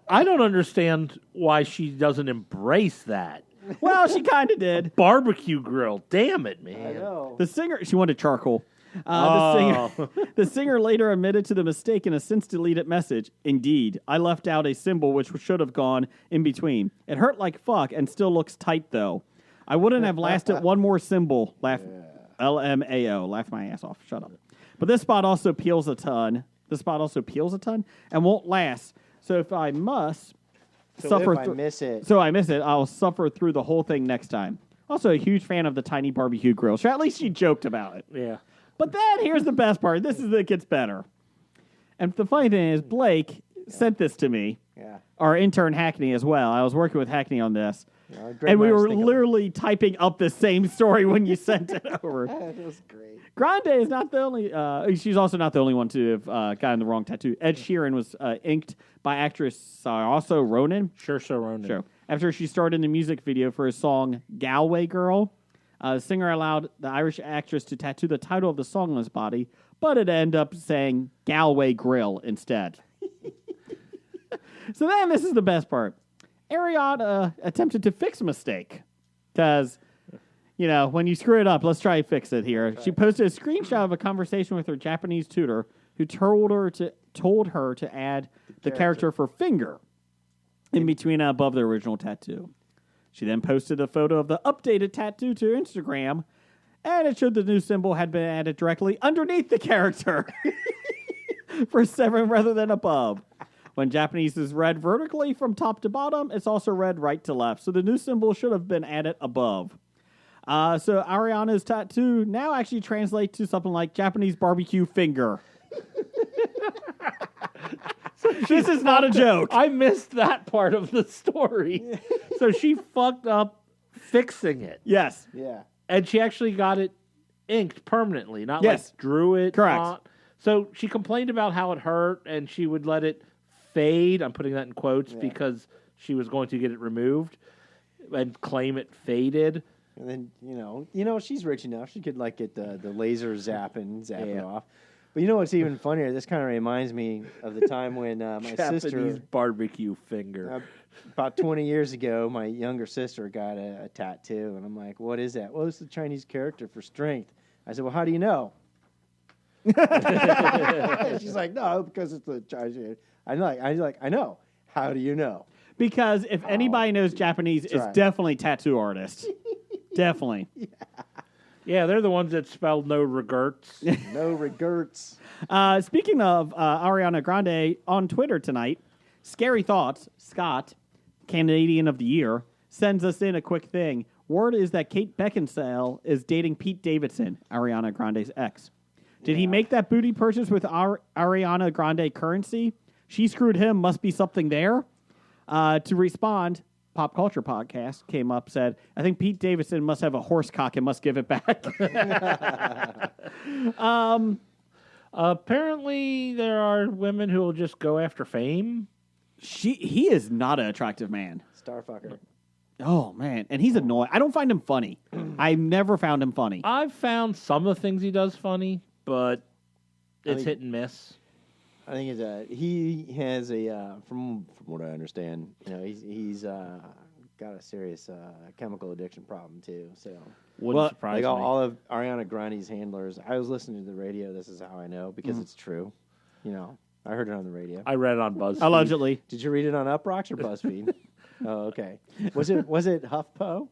I don't understand why she doesn't embrace that. Well, she kind of did. Barbecue grill. Damn it, man. I know. The singer, she wanted charcoal. The singer later admitted to the mistake in a since deleted message. "Indeed, I left out a symbol which should have gone in between. It hurt like fuck and still looks tight though. I wouldn't have lasted one more symbol." Laugh, LMAO. Laugh my ass off. Shut up. But this spot also peels a ton. And won't last. So if I must suffer, if I miss it, I'll suffer through the whole thing next time. Also, a huge fan of the tiny barbecue grill. So at least she joked about it. Yeah. But then here's the best part. It gets better. And the funny thing is, Blake sent this to me. Yeah. Our intern Hackney as well. I was working with Hackney on this. And we were literally typing up the same story when you sent it over. That was great. Grande is not the only... she's also not the only one to have gotten the wrong tattoo. Ed Sheeran was inked by actress Saoirse Ronan. Sure, Ronan. Sure. After she starred in the music video for his song Galway Girl, the singer allowed the Irish actress to tattoo the title of the song on his body, but it ended up saying Galway Grill instead. So then this is the best part. Ariana attempted to fix a mistake. Because, when you screw it up, let's try to fix it here. Right. She posted a screenshot of a conversation with her Japanese tutor who told her to add the character for finger in between and above the original tattoo. She then posted a photo of the updated tattoo to Instagram, and it showed the new symbol had been added directly underneath the character for 7 rather than above. When Japanese is read vertically from top to bottom, it's also read right to left. So the new symbol should have been added above. So Ariana's tattoo now actually translates to something like Japanese barbecue finger. This is not a joke. I missed that part of the story. So she fucked up fixing it. Yes. Yeah. And she actually got it inked permanently, not Yes. like drew it. Correct. So she complained about how it hurt, and she would let it fade. I'm putting that in quotes because she was going to get it removed and claim it faded. And then, she's rich enough. She could, get the laser zap it off. But you know what's even funnier? This kind of reminds me of the time when my Japanese sister... barbecue finger. About 20 years ago, my younger sister got a tattoo. And I'm like, what is that? Well, it's the Chinese character for strength. I said, well, how do you know? She's like, no, because it's the Chinese. I know. How do you know? Because if anybody knows Japanese, it's definitely tattoo artists. Definitely. Yeah, they're the ones that spelled no regrets. No regrets. Speaking of Ariana Grande, on Twitter tonight, Scary Thoughts, Scott, Canadian of the Year, sends us in a quick thing. Word is that Kate Beckinsale is dating Pete Davidson, Ariana Grande's ex. Did he make that booty purchase with Ariana Grande currency? She screwed him, must be something there. To respond, Pop Culture Podcast came up, said, I think Pete Davidson must have a horse cock and must give it back. Apparently, there are women who will just go after fame. He is not an attractive man. Starfucker. Oh, man. And he's annoying. I don't find him funny. I've never found him funny. I've found some of the things he does funny, but it's hit and miss. I think he has a from what I understand, he's got a serious chemical addiction problem too. So Wouldn't surprise me. all of Ariana Grande's handlers. I was listening to the radio. This is how I know because it's true. I heard it on the radio. I read it on BuzzFeed. Allegedly. Did you read it on Uprocks or BuzzFeed? Oh, okay. Was it HuffPo?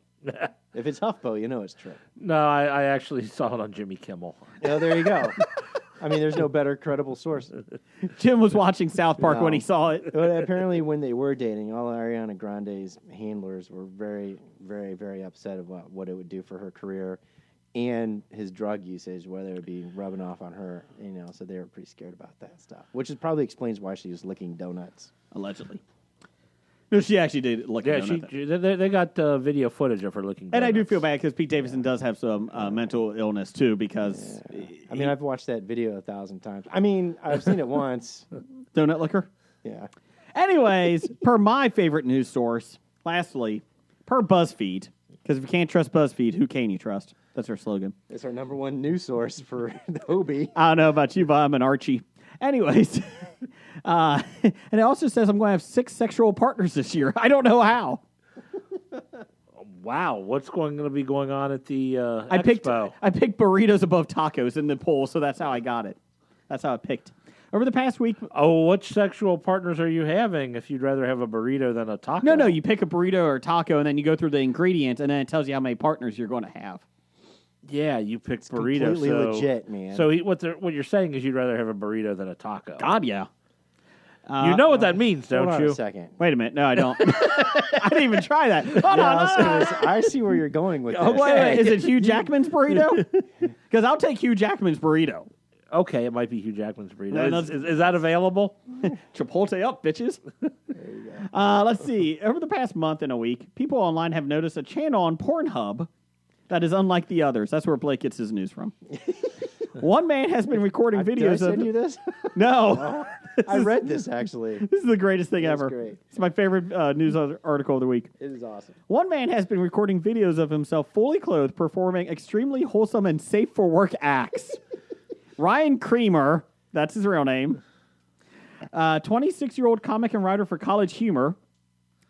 If it's HuffPo, you know it's true. No, I actually saw it on Jimmy Kimmel. Oh, there you go. I mean, there's no better credible source. Jim was watching South Park when he saw it. But apparently, when they were dating, all Ariana Grande's handlers were very, very, very upset about what it would do for her career and his drug usage, whether it would be rubbing off on her, so they were pretty scared about that stuff, which probably explains why she was licking donuts. Allegedly. No, she actually did lick a donut. They got video footage of her looking donuts. And I do feel bad because Pete Davidson does have some mental illness, too, because... I mean, I've watched that video 1,000 times. I mean, I've seen it once. Donut licker? Yeah. Anyways, per my favorite news source, lastly, per BuzzFeed, because if you can't trust BuzzFeed, who can you trust? That's our slogan. It's our number one news source for the Hobie. I don't know about you, but I'm an Archie. Anyways, and it also says I'm going to have 6 sexual partners this year. I don't know how. Wow, what's going to be going on at the Expo? I picked burritos above tacos in the poll, so that's how I got it. That's how I picked. Over the past week... Oh, what sexual partners are you having if you'd rather have a burrito than a taco? No, you pick a burrito or a taco, and then you go through the ingredients, and then it tells you how many partners you're going to have. Yeah, you picked burrito. Completely legit, man. So what you're saying is you'd rather have a burrito than a taco. God, yeah. You know what that means, don't Hold you? on a second. Wait a minute. No, I don't. I didn't even try that. Hold on. I see where you're going with this. Oh, wait. Is it Hugh Jackman's burrito? Because I'll take Hugh Jackman's burrito. Okay, it might be Hugh Jackman's burrito. No, Is that available? Chipotle up, bitches. There you go. Let's see. Over the past month and a week, people online have noticed a channel on Pornhub that is unlike the others. That's where Blake gets his news from. One man has been recording videos Did I send you this? No. I read this, actually. This is the greatest thing ever. Great. It's my favorite news article of the week. It is awesome. One man has been recording videos of himself fully clothed, performing extremely wholesome and safe for work acts. Ryan Creamer, that's his real name, 26-year-old comic and writer for College Humor,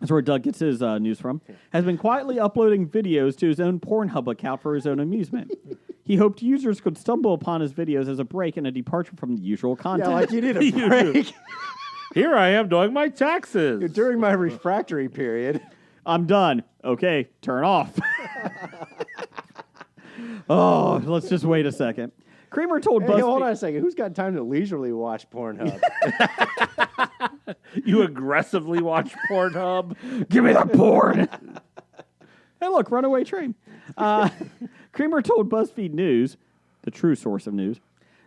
that's where Doug gets his news from, has been quietly uploading videos to his own Pornhub account for his own amusement. He hoped users could stumble upon his videos as a break and a departure from the usual content. Yeah, like you need a break. Here I am doing my taxes. During my refractory period. I'm done. Okay, turn off. Oh, let's just wait a second. Creamer told BuzzFeed... Hey, hold on a second. Who's got time to leisurely watch Pornhub? You aggressively watch Pornhub? Give me the porn! Hey, look, Runaway Train. Creamer told BuzzFeed News, the true source of news,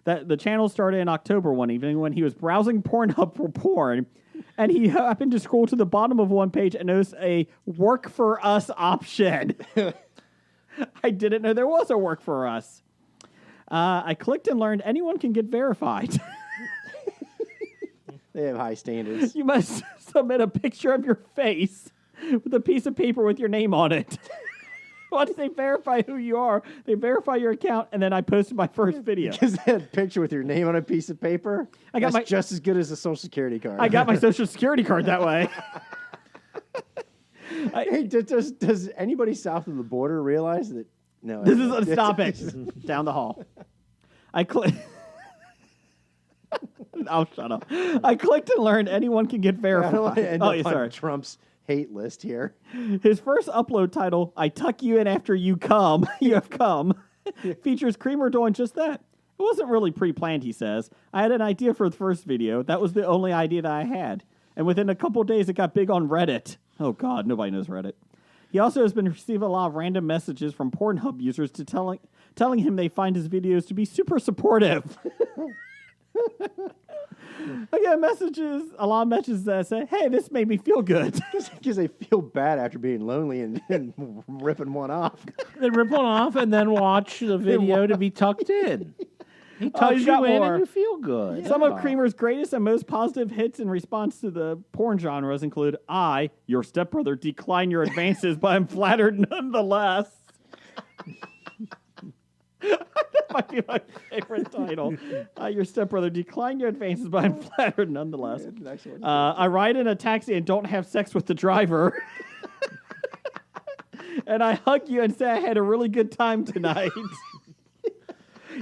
that the channel started in October one evening when he was browsing Pornhub for porn, and he happened to scroll to the bottom of one page and noticed a work for us option. I didn't know there was a work for us. I clicked and learned anyone can get verified. They have high standards. You must submit a picture of your face with a piece of paper with your name on it. Once they verify who you are, they verify your account, and then I posted my first video. Because that picture with your name on a piece of paper, that's just as good as a Social Security card. I got my Social Security card that way. Hey, does anybody south of the border realize that? No. This is stop it. Down the hall. I clicked. Oh, shut up. I clicked and learned anyone can get verified. I don't want to end up sorry. on Trump's hate list here. His first upload title, I tuck you in after you come, you have come, features Creamer doing just that. It wasn't really pre-planned, he says. I had an idea for the first video. That was the only idea that I had. And within a couple days, it got big on Reddit. Oh, God, nobody knows Reddit. He also has been receiving a lot of random messages from Pornhub users telling him they find his videos to be super supportive. I get a lot of messages that say, hey, this made me feel good. Because they feel bad after being lonely and ripping one off. They rip one off and then watch the video to be tucked in. He tucks he's got you in more. and you feel good. Some of Creamer's greatest and most positive hits in response to the porn genres include I, your stepbrother, decline your advances, but I'm flattered nonetheless. That might be my favorite title. Your stepbrother, decline your advances, but I'm flattered nonetheless. I ride in a taxi and don't have sex with the driver. And I hug you and say I had a really good time tonight.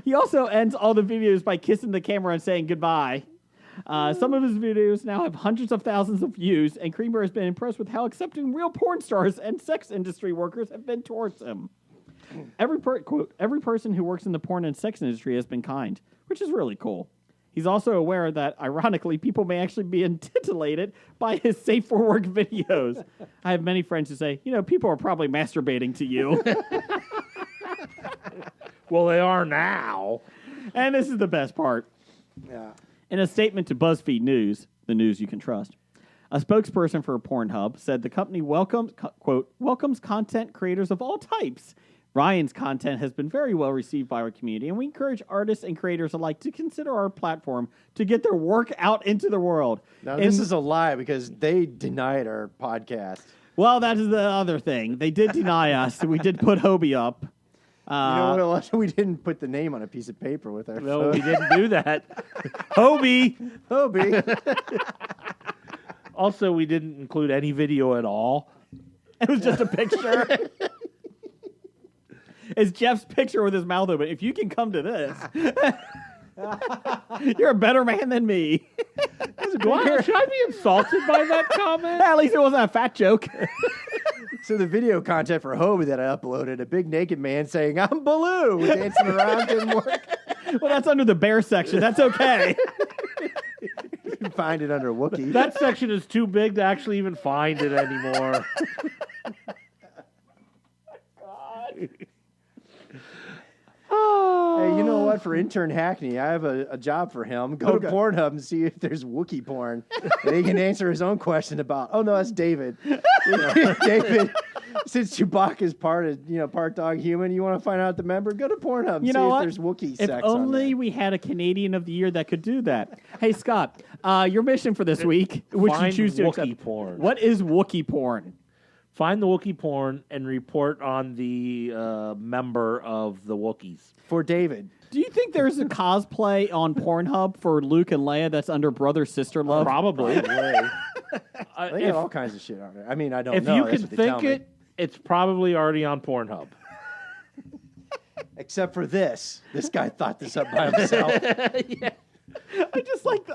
He also ends all the videos by kissing the camera and saying goodbye. Some of his videos now have hundreds of thousands of views, and Creamer has been impressed with how accepting real porn stars and sex industry workers have been towards him. Quote, every person who works in the porn and sex industry has been kind, which is really cool. He's also aware that, ironically, people may actually be titillated by his safe for work videos. I have many friends who say, people are probably masturbating to you. Well, they are now. And this is the best part. Yeah. In a statement to BuzzFeed News, the news you can trust, a spokesperson for Pornhub said the company welcomes content creators of all types. Ryan's content has been very well received by our community, and we encourage artists and creators alike to consider our platform to get their work out into the world. Now, this is a lie because they denied our podcast. Well, that is the other thing. They did deny us. We did put Hobie up. You know what it was? We didn't put the name on a piece of paper with our No, photo. we didn't do that. Hobie. Also, we didn't include any video at all. It was just a picture. It's Jeff's picture with his mouth open. If you can come to this, you're a better man than me. Should I be insulted by that comment? At least it wasn't a fat joke. So the video content for Hobie that I uploaded, a big naked man saying, "I'm Baloo," dancing around didn't work. Well, that's under the bear section. That's okay. You can find it under Wookiee. That section is too big to actually even find it anymore. Hey, you know what? For intern Hackney, I have a job for him. Go to Pornhub and see if there's Wookiee porn. And he can answer his own question about, oh, no, that's David. David, since Chewbacca's part dog human, you want to find out the member? Go to Pornhub and see if there's Wookiee sex If on only there. we had a Canadian of the Year that could do that. Hey, Scott, your mission for this week, which you Find choose to Wookiee accept. porn. What is Wookiee porn? Find the Wookiee porn and report on the member of the Wookiees. For David. Do you think there's a cosplay on Pornhub for Luke and Leia that's under brother-sister love? Probably. They got all kinds of shit on there. I mean, I don't If know. you That's can what they tell think me. it, it's probably already on Pornhub. Except for this. This guy thought this up by himself. I just like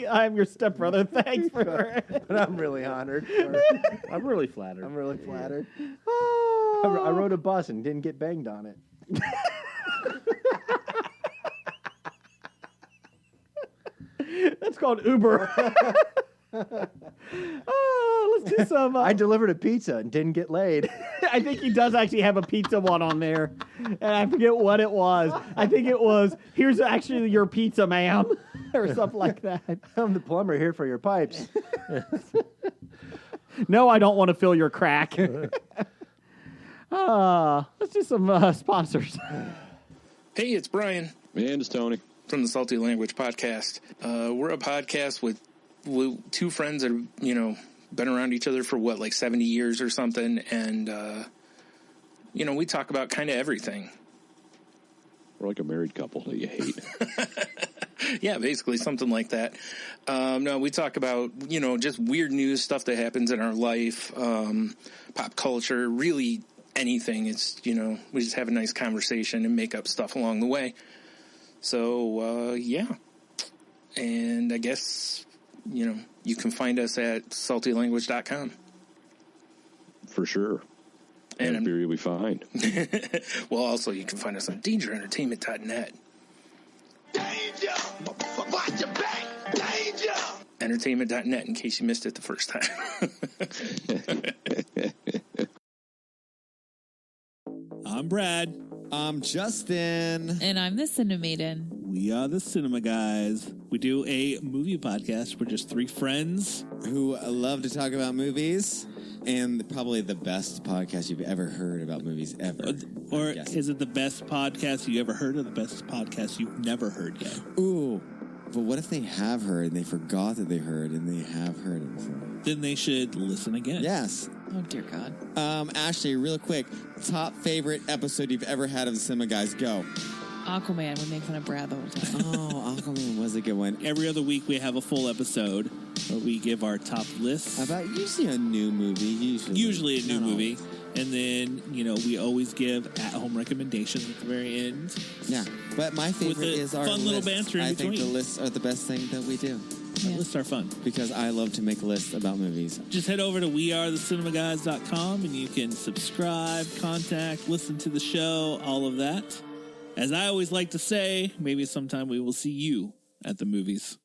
I'm your stepbrother. Thanks for But I'm really honored. I'm really flattered. I'm really flattered. I rode a bus and didn't get banged on it. That's called Uber. Let's do some. I delivered a pizza and didn't get laid. I think he does actually have a pizza one on there, and I forget what it was. I think it was, "Here's actually your pizza, ma'am," or something like that. I'm the plumber here for your pipes. No, I don't want to fill your crack. Let's do some sponsors. Hey, it's Brian. And it's Tony. From the Salty Language Podcast. We're a podcast with two friends that have, been around each other for like 70 years or something. And, we talk about kind of everything. We're like a married couple that you hate. Yeah, basically something like that. No, we talk about, just weird news, stuff that happens in our life, pop culture, really anything. It's, we just have a nice conversation and make up stuff along the way. So, yeah. And I guess, you can find us at saltylanguage.com. For sure. And I'm sure you'll be fine. Well, also, you can find us on dangerentertainment.net. Danger! Watch your back! Danger! Entertainment.net, in case you missed it the first time. I'm Brad. I'm Justin. And I'm the Cinemaiden. We are the Cinema Guys. We do a movie podcast. We're just three friends who love to talk about movies, and probably the best podcast you've ever heard about movies ever. Or is it the best podcast you ever heard, or the best podcast you've never heard yet? Ooh, but what if they have heard and they forgot that they heard and they have heard it before? Then they should listen again. Yes. Oh, dear God. Ashley, real quick, top favorite episode you've ever had of the Cinema Guys, go. Aquaman. We make fun of Brad the whole time. Oh, Aquaman was a good one. Every other week we have a full episode where we give our top lists. About usually a new movie. Usually a new movie. And then, we always give at-home recommendations at the very end. Yeah. But my favorite is our fun little banter in between. I think the lists are the best thing that we do. Yeah. Lists are fun. Because I love to make lists about movies. Just head over to wearethecinemagays.com and you can subscribe, contact, listen to the show, all of that. As I always like to say, maybe sometime we will see you at the movies.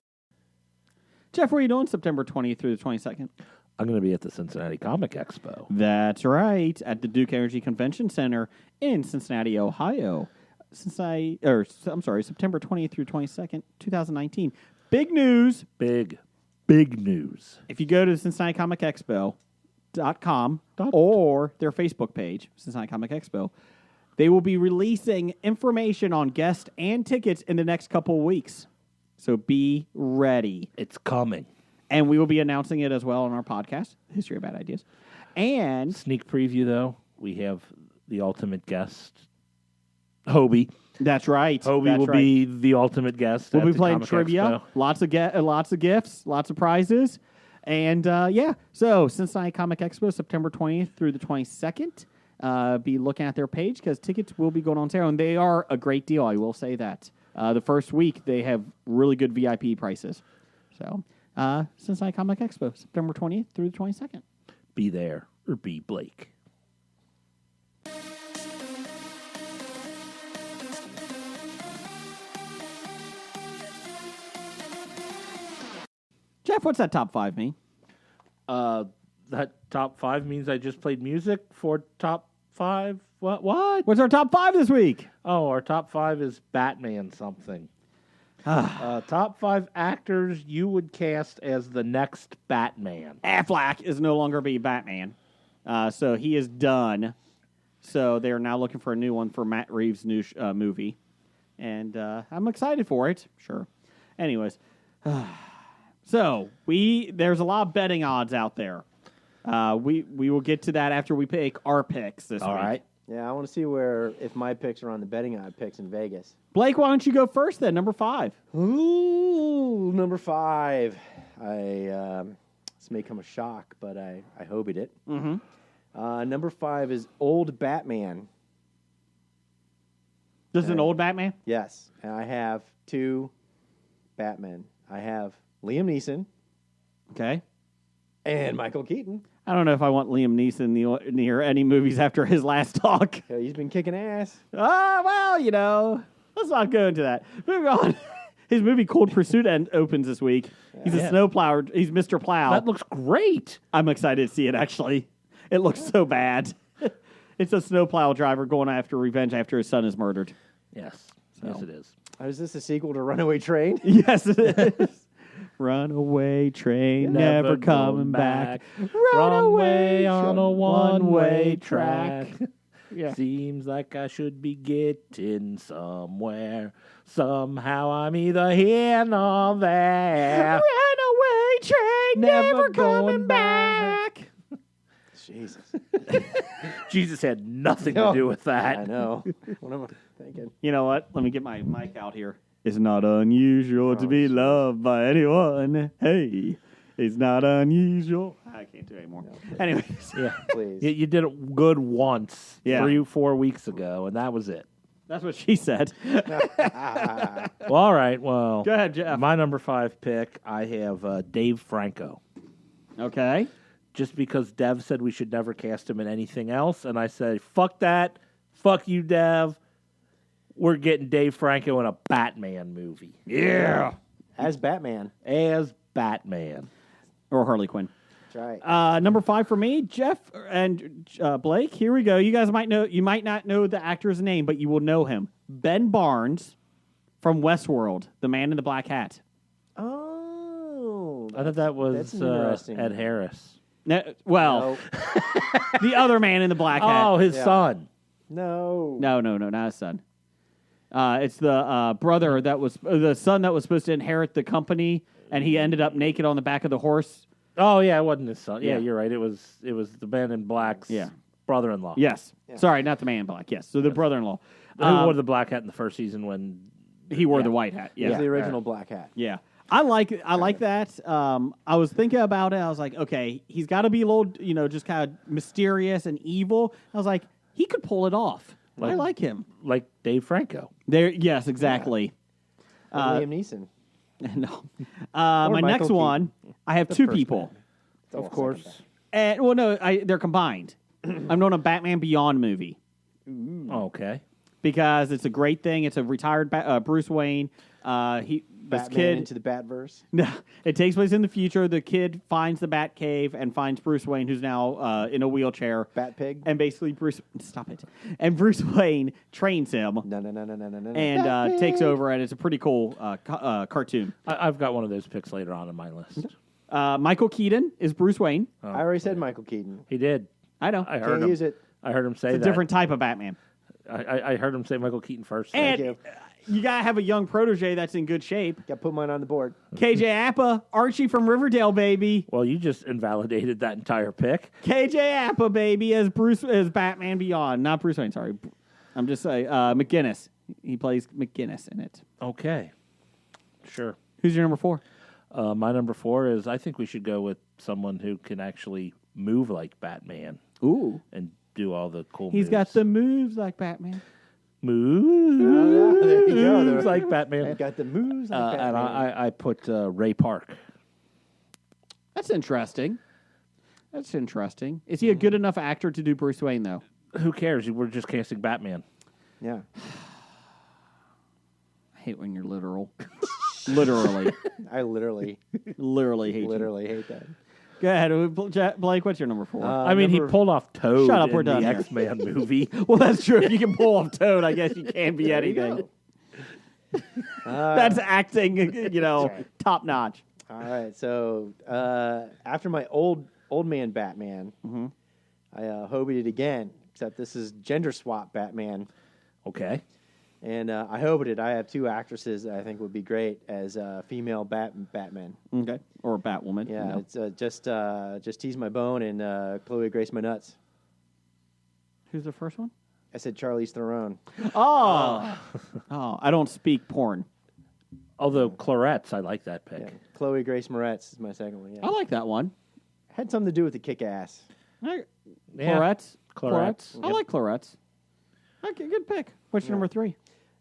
Jeff, where are you doing September 20th through the 22nd? I'm going to be at the Cincinnati Comic Expo. That's right, at the Duke Energy Convention Center in Cincinnati, Ohio. September 20th through 22nd, 2019. Big news. Big news. If you go to CincinnatiComicExpo.com or their Facebook page, Cincinnati Comic Expo, they will be releasing information on guests and tickets in the next couple of weeks. So be ready. It's coming. And we will be announcing it as well on our podcast, History of Bad Ideas. And sneak preview, though, we have the ultimate guest, Hobie. That's right. Hobie will be the ultimate guest. We'll at be the playing Comic trivia, Expo. lots of gifts, lots of prizes. And so Cincinnati Comic Expo, September 20th through the 22nd. Be looking at their page because tickets will be going on sale, and they are a great deal. I will say that. The first week they have really good VIP prices. So Cincinnati Comic Expo, September 20th through the 22nd. Be there or be Blake. Jeff, what's that top 5 mean? That top 5 means I just played music for top 5. What? What's our top 5 this week? Oh, our top 5 is Batman something. Top 5 actors you would cast as the next Batman. Affleck is no longer be Batman. So he is done. So they're now looking for a new one for Matt Reeves' new movie. And I'm excited for it. Sure. Anyways. So there's a lot of betting odds out there. We will get to that after we pick our picks this week. All right. Yeah, I want to see if my picks are on the betting odd picks in Vegas. Blake, why don't you go first then? Number 5. Ooh, number 5. This may come a shock, but I hobied it. Mm-hmm. Number 5 is Old Batman. This is an old Batman? Yes. And I have 2 Batmen. I have Liam Neeson. Okay. And Michael Keaton. I don't know if I want Liam Neeson near any movies after his last talk. He's been kicking ass. Well, let's not go into that. Moving on. His movie Cold Pursuit opens this week. He's a snowplow. He's Mr. Plow. That looks great. I'm excited to see it, actually. It looks so bad. It's a snowplow driver going after revenge after his son is murdered. Yes. Yes, it is. Is this a sequel to Runaway Train? Yes, it is. Runaway train, never coming back. Runaway on a one-way track. Yeah. Seems like I should be getting somewhere. Somehow I'm either here nor there. Runaway train, never coming back. Jesus. Jesus had nothing to do with that. I know. What am I thinking? You know what? Let me get my mic out here. It's not unusual to be loved by anyone. Hey, it's not unusual. I can't do it anymore. No, anyways. Yeah, please. You did it good once, Yeah. 3-4 weeks ago, and that was it. That's what she said. Well, all right. Well, go ahead, Jeff. My number 5 pick, I have Dave Franco. Okay. Just because Dev said we should never cast him in anything else, and I said, fuck that. Fuck you, Dev. We're getting Dave Franco in a Batman movie. Yeah. As Batman. As Batman. Or Harley Quinn. That's right. Number 5 for me, Jeff and Blake. Here we go. You guys might know. You might not know the actor's name, but you will know him. Ben Barnes from Westworld, the man in the black hat. Oh, I thought that was that's interesting. Ed Harris. Well, the other man in the black hat. Oh, his son. No. No, not his son. It's the brother that was the son that was supposed to inherit the company, and he ended up naked on the back of the horse. Oh yeah, it wasn't his son. Yeah, Yeah. you're right. It was the man in black's brother-in-law. Yes. Sorry, not the man in black. Yes. So the brother-in-law. Who wore the black hat in the first season when He wore the white hat. It was Yeah. the original black hat. Yeah. I like that. I was thinking about it. I was like, okay, he's got to be a little, just kind of mysterious and evil. I was like, he could pull it off. I like him. like Dave Franco. There. Yes, exactly. Liam Neeson. No. My Michael next Keaton. one, I have two first people. Of course. And well, no, they're combined. I'm doing a Batman Beyond movie Okay. because it's a great thing. It's a retired Bruce Wayne. This Batman kid into the Batverse. No, it takes place in the future. The kid finds the Bat Cave and finds Bruce Wayne, who's now in a wheelchair. Bat Pig. And basically, stop it. And Bruce Wayne trains him No. and takes over, and it's a pretty cool cartoon. I've got one of those picks later on in my list. Michael Keaton is Bruce Wayne. I already said Michael Keaton. He did. I know. I heard Can't him. use it. I heard him say It's a that. different type of Batman. I heard him say Michael Keaton first. And you. you got to have a young protege that's in good shape. Got to put mine on the board. KJ Appa, Archie from Riverdale, baby. Well, you just invalidated that entire pick. KJ Appa, baby, as Batman Beyond. Not Bruce Wayne, sorry. I'm just saying, McGinnis. He plays McGinnis in it. Okay. Sure. Who's your number 4? My number 4 is I think we should go with someone who can actually move like Batman Ooh. and do all the cool He's moves. got the moves like Batman. moves there you go. like Batman. Got the moves like And Batman. I put Ray Park. That's interesting. Is he a good enough actor to do Bruce Wayne, though? Who cares? We're just casting Batman. Yeah. I hate when you're literal. Literally. I literally hate you. hate that. Go ahead. Blake, what's your number 4? I mean, he pulled off Toad Shut up, in we're done the here. X-Men movie. Well, that's true. If you can pull off Toad, I guess you can be There you anything. go. That's acting, top notch. All right. So after my old man Batman, I hobied it again, except this is gender swap Batman. Okay. And I hobied it. I have 2 actresses that I think would be great as female Batman. Okay. Or Batwoman. Yeah, it's just tease my bone and Chloe Grace my nuts. Who's the first one? I said Charlize Theron. Oh, I don't speak porn. Although Clarettes, I like that pick. Yeah. Chloe Grace Moretz is my second one. Yeah, I like that one. had something to do with the kick ass. Clarettes. Clarettes. I like Clarettes. Okay, good pick. What's your number 3?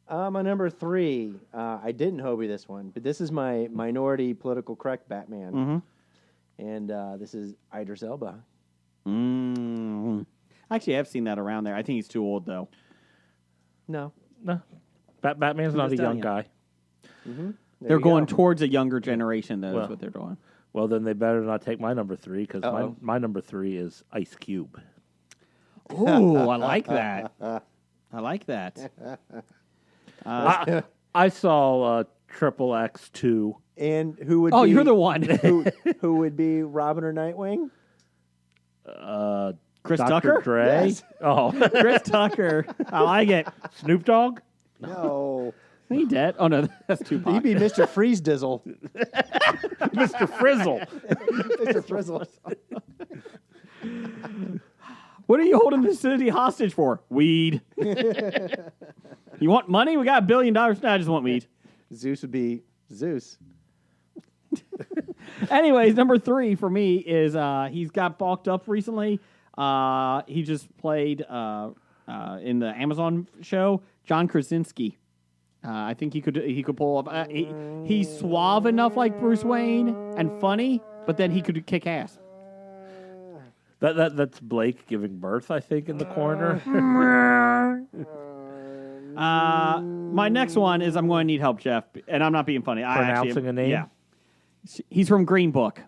My number 3, I didn't hobie this one, but this is my minority political correct Batman. And this is Idris Elba. Actually, I've seen that around there. I think he's too old, though. No. Batman's not a young yet. guy. They're going towards a younger generation, though, is what they're doing. Well, then they better not take my number 3 because my number 3 is Ice Cube. Ooh, I like that. I like that. I saw Triple X 2. And who would Oh, be, you're the one. who would be Robin or Nightwing? Chris Dr. Tucker? Dre. Yes. Oh, Chris Tucker. I like it. Snoop Dogg. No. He dead? Oh, no, that's Tupac. He'd be Mr. Freeze Dizzle. Mr. Frizzle. Mr. Frizzle. What are you holding the city hostage for? Weed. You want money? We got $1 billion. No, I just want weed. Zeus would be Zeus. Anyways, number 3 for me is he's got bulked up recently. He just played in the Amazon show, John Krasinski. I think he could pull up. He's suave enough like Bruce Wayne and funny, but then he could kick ass. That's Blake giving birth, I think, in the corner. My next one is I'm going to need help, Jeff, and I'm not being funny. Pronouncing a name? Yeah. He's from Green Book.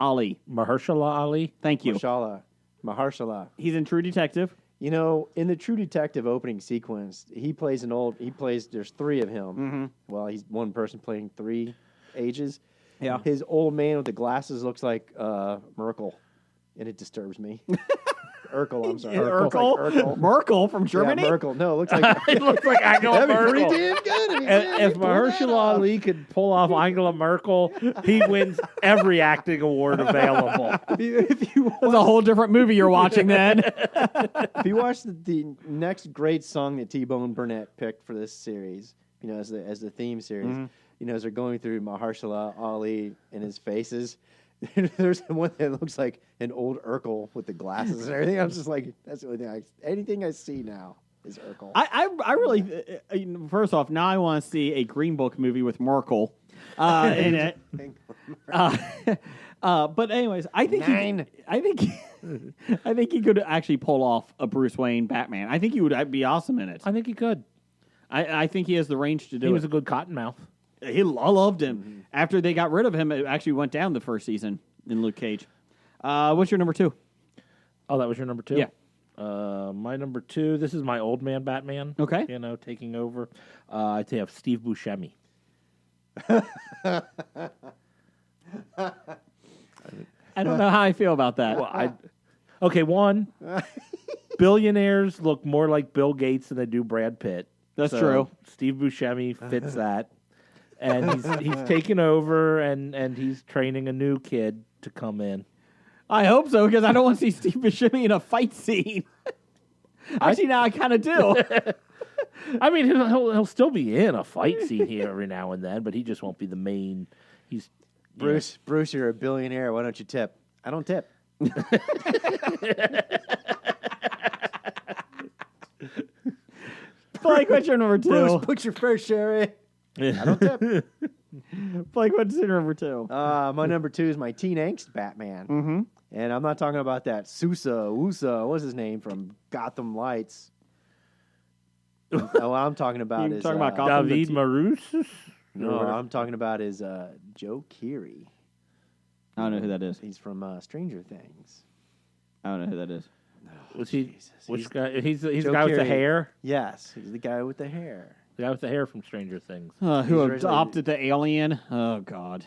Ali. Mahershala Ali. Thank you. Mahershala. He's in True Detective. You know, in the True Detective opening sequence, there's 3 of him. Well, he's one person playing 3. ages. Yeah. His old man with the glasses looks like Merkel, and it disturbs me. Urkel, I'm sorry. Urkel? Urkel. Merkel from Germany? Yeah, Merkel. No, it looks like It looks like Angela that'd be Merkel. pretty damn good. If Mahershala Ali could pull off Angela Merkel, he wins every acting award available. If you That's a whole different movie you're watching then. if you watch the next great song that T-Bone Burnett picked for this series, as the theme series, as they're going through Mahershala Ali and his faces, there's one that looks like an old Urkel with the glasses and everything. I'm just like, that's the only thing. Anything I see now is Urkel. I really, first off, now I want to see a Green Book movie with Merkel in it. But anyways, I think he could actually pull off a Bruce Wayne Batman. I think he would be awesome in it. I think he could. I think he has the range to do it. He was a good cottonmouth. I loved him. After they got rid of him, it actually went down the first season in Luke Cage. What's your number 2? Oh, that was your number 2? Yeah. My number 2, this is my old man Batman. Okay. Taking over. I have Steve Buscemi. I don't know how I feel about that. Well, okay, one, billionaires look more like Bill Gates than they do Brad Pitt. That's So true. Steve Buscemi fits that. And he's taken over, and he's training a new kid to come in. I hope so, because I don't want to see Steve Buscemi in a fight scene. Actually, now I kind of do. I mean, he'll still be in a fight scene here every now and then, but he just won't be the main. He's Bruce, you're a billionaire. Why don't you tip? I don't tip. Blake, what's your number 2? Bruce, put your fair share in. I don't tip. Blake, what's your number 2? My number 2 is my teen angst Batman. Mm-hmm. And I'm not talking about that Sousa, what's his name from Gotham Lights. What I'm talking about You're is talking about Gotham, David Marousas. no, what I'm talking about is Joe Keery. I don't know who that is. He's from Stranger Things. I don't know who that is. Was he? Jesus. Which guy? He's the Joe guy with the Keery. hair. Yes, he's the guy with the hair. The guy with the hair from Stranger Things. Who He's originally- adopted the alien? Oh, God.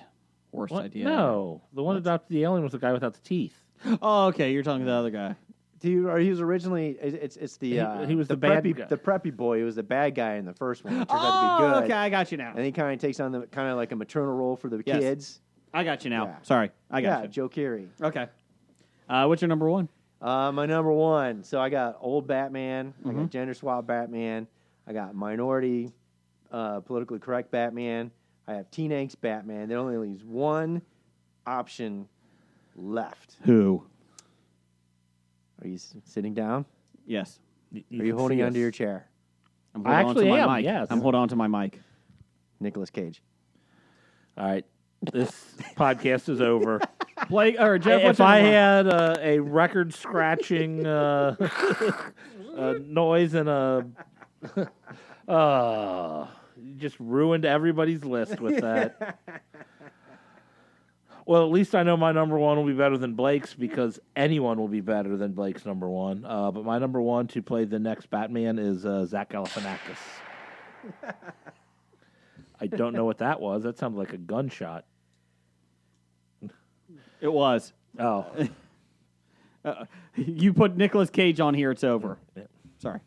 Worst What? idea. No, the one adopted the alien was the guy without the teeth. Oh, okay. You're talking to the other guy. Dude, or he was originally it's the He was the the bad preppy guy. the preppy boy. He was the bad guy in the first one. It turns out to be good. Okay, I got you now. And he kind of takes on the kind of like a maternal role for the Yes. kids. I got you now. Yeah. Sorry. I got you. Joe Keery. Okay. What's your number 1? My number 1. So I got old Batman. I Mm-hmm. got gender swap Batman. I got minority, politically correct Batman. I have teen angst Batman. There only leaves one option left. Who? Are you sitting down? Yes. Are you holding onto your chair? I'm I holding on actually to am, my mic. yes. I'm holding on to my mic. Nicolas Cage. All right, this podcast is over. Blake or Jeff, If what's your I number had a record scratching noise and you just ruined everybody's list with that. Well, at least I know my number 1 will be better than Blake's because anyone will be better than Blake's number 1. But my number 1 to play the next Batman is Zach Galifianakis. I don't know what that was. That sounded like a gunshot. It was. Oh. You put Nicolas Cage on here, it's over. Yeah. Sorry.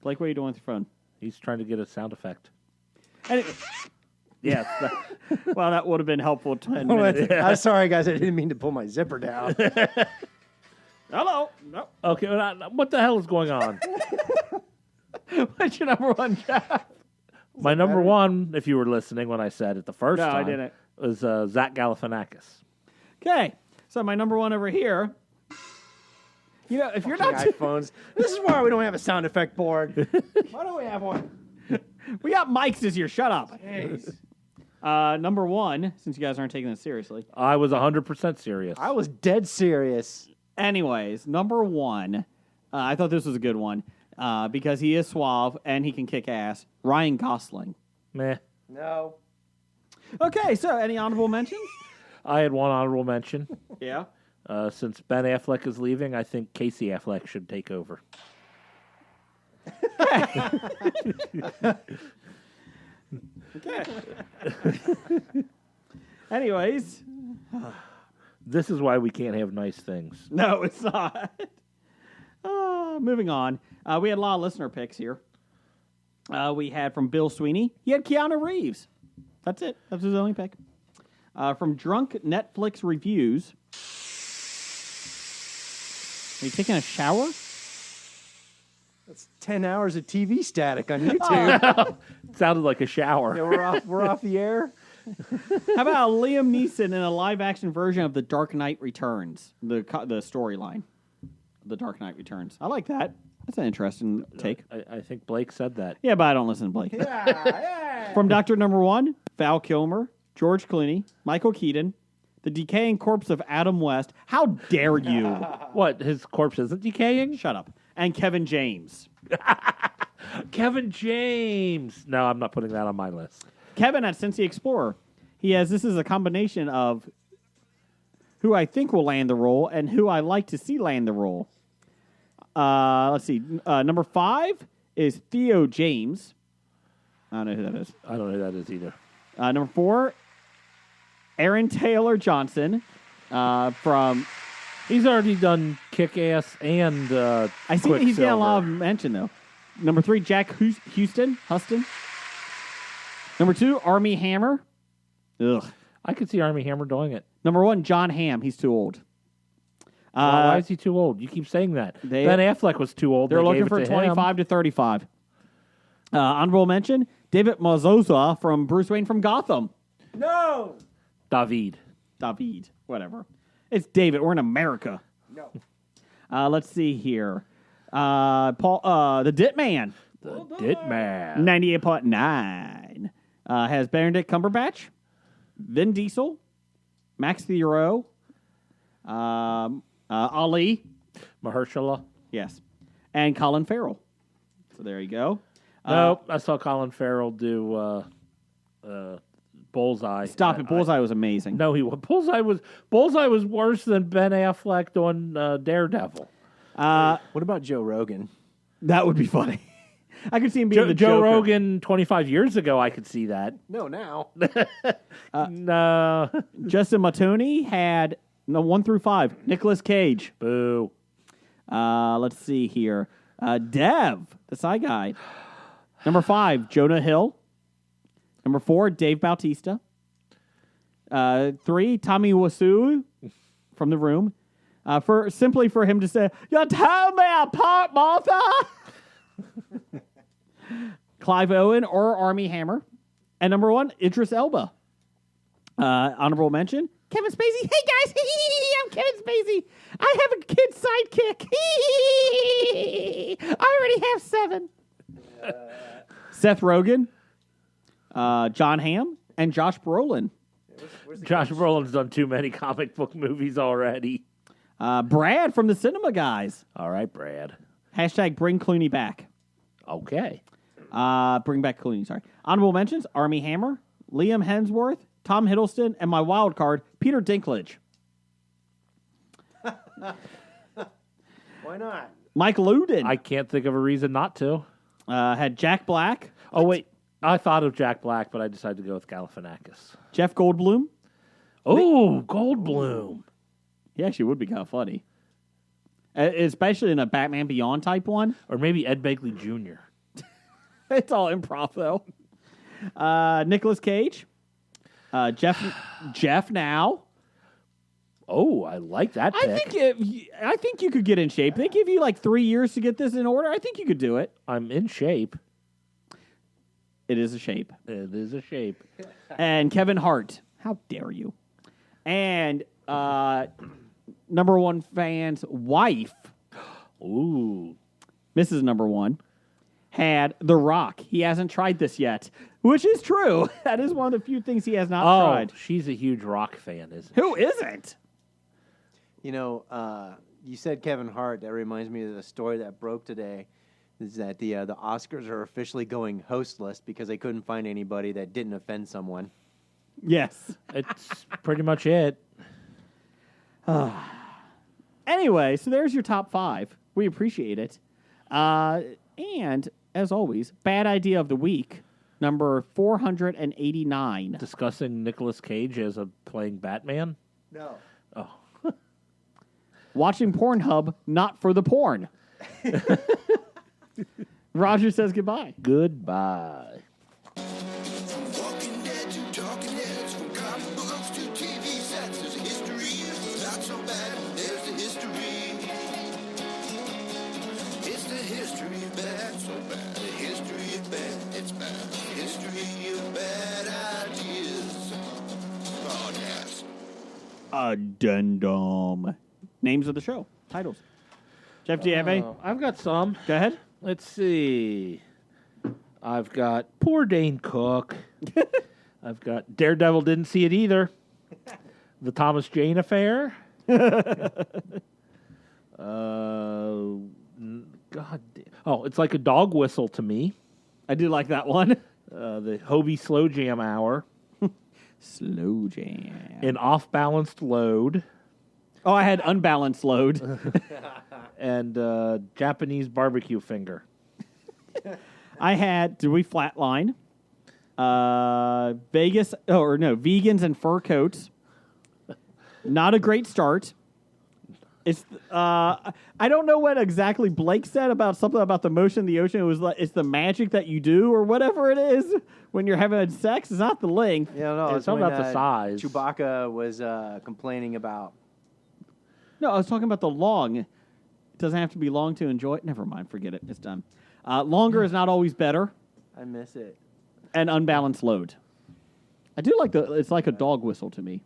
Blake, what are you doing with your phone? He's trying to get a sound effect. Yes. Well, that would have been helpful 10 minutes. I'm sorry, guys. I didn't mean to pull my zipper down. Hello. No. Okay, what the hell is going on? What's your number 1, Jeff? My number 1, if you were listening when I said it the first No, I time, didn't. was Zach Galifianakis. Okay. So my number 1 over here. You know, if you're not iPhones. This is why we don't have a sound effect board. Why don't we have one? we got mics this year. Shut up. Number 1, since you guys aren't taking this seriously. I was 100% serious. I was dead serious. Anyways, number 1, I thought this was a good one because he is suave and he can kick ass. Ryan Gosling. Meh. No. Okay, so any honorable mentions? I had one honorable mention. Yeah. Since Ben Affleck is leaving, I think Casey Affleck should take over. Anyways, This is why we can't have nice things. no, it's not. Moving on. We had a lot of listener picks here. We had from Bill Sweeney. He had Keanu Reeves. That's it. That's his only pick. From Drunk Netflix Reviews. Are you taking a shower? That's 10 hours of TV static on YouTube. It sounded like a shower. Yeah, we're off the air. How about Liam Neeson in a live-action version of The Dark Knight Returns? The storyline. The Dark Knight Returns. I like that. That's an interesting take. I think Blake said that. Yeah, but I don't listen to Blake. From Doctor Number One, Val Kilmer, George Clooney, Michael Keaton, the decaying corpse of Adam West. How dare you? What? His corpse isn't decaying? Shut up. And Kevin James. Kevin James. No, I'm not putting that on my list. Kevin at Cincy Explorer. This is a combination of who I think will land the role and who I like to see land the role. Let's see. Number 5 is Theo James. I don't know who that is. I don't know who that is either. Number 4, Aaron Taylor Johnson from... He's already done Kick-Ass and I see he's getting a lot of mention, though. Number 3, Jack Huston. Number 2, Armie Hammer. Ugh. I could see Armie Hammer doing it. Number 1, John Hamm. He's too old. Why is he too old? You keep saying that. Ben Affleck was too old. They're They looking gave for it to 25 him. to 35. Honorable mention, David Mazzoza from Bruce Wayne from Gotham. No! David. Whatever. It's David. We're in America. No. Let's see here. Paul, the Dit Man. The Dit Man. 98.9. Has Benedict Cumberbatch, Vin Diesel, Max Theroux, Ali. Mahershala. Yes. And Colin Farrell. So there you go. Nope. I saw Colin Farrell do Bullseye. Stop it. Bullseye was amazing. No, Bullseye was worse than Ben Affleck doing Daredevil. What about Joe Rogan? That would be funny. I could see him being the Joe Joker. Rogan 25 years ago. I could see that. No, now. No. Justin Matoney had 1 through 5. Nicolas Cage. Boo. Let's see here. Dev, the side guy. Number 5, Jonah Hill. Number 4, Dave Bautista. 3, Tommy Wiseau from The Room. Simply for him to say, "You tell me apart, Martha." Clive Owen or Armie Hammer. And number 1, Idris Elba. Honorable mention, Kevin Spacey. Hey, guys. I'm Kevin Spacey. I have a kid sidekick. I already have 7. Seth Rogen, John Hamm, and Josh Brolin. Josh Brolin's done too many comic book movies already. Brad from the Cinema Guys. All right, Brad. Hashtag bring Clooney back. Okay. Bring back Clooney, sorry. Honorable mentions, Armie Hammer, Liam Hemsworth, Tom Hiddleston, and my wild card, Peter Dinklage. Why not? Mike Luden I can't think of a reason not to. had Jack Black, Oh, wait. I thought of Jack Black, but I decided to go with Galifianakis. Jeff Goldblum. Oh, Goldblum. He actually would be kind of funny. Especially in a Batman Beyond type one. Or maybe Ed Begley Jr. It's all improv, though. Nicolas Cage. Jeff Now. Oh, I like that pick. I think you could get in shape. They give you like 3 years to get this in order. I think you could do it. I'm in shape. It is a shape. It is a shape. And Kevin Hart. How dare you? And number 1 fan's wife, Ooh. Mrs. Number 1, had The Rock. He hasn't tried this yet, which is true. That is one of the few things he has not tried. She's a huge rock fan, isn't she? Who isn't? You know, you said Kevin Hart. That reminds me of the story that broke today. Is that the Oscars are officially going hostless because they couldn't find anybody that didn't offend someone. Yes. It's pretty much it. Anyway, so there's your top 5. We appreciate it. And, as always, bad idea of the week. Number 489. Discussing Nicolas Cage as playing Batman? No. Oh. Watching Pornhub, not for the porn. Roger says goodbye. Goodbye. Walking Dead to Talking Heads, from comic books to TV sets. There's a history, it's not so bad. There's the history. It's the history of bad, so bad. The history of bad, it's bad. The history of bad ideas. Podcast. Addendum. Names of the show. Titles. Jeff, do you have any? I've got some. Go ahead. Let's see. I've got Poor Dane Cook. I've got Daredevil Didn't See It Either. The Thomas Jane Affair. God. It's like a dog whistle to me. I do like that one. The Hobie Slow Jam Hour. Slow Jam. An Off-Balanced Load. Oh, I had Unbalanced Load. And Japanese Barbecue Finger. I had, did we flatline? Vegans and fur coats. Not a great start. It's I don't know what exactly Blake said about something about the motion of the ocean. It was like it's the magic that you do or whatever it is when you're having sex. It's not the length. Yeah, no, It's all about the size. Chewbacca was complaining about. No, I was talking about the long. It doesn't have to be long to enjoy it. Never mind, forget it. It's done. Longer is not always better. I miss it. And unbalanced load. I do like it's like a dog whistle to me.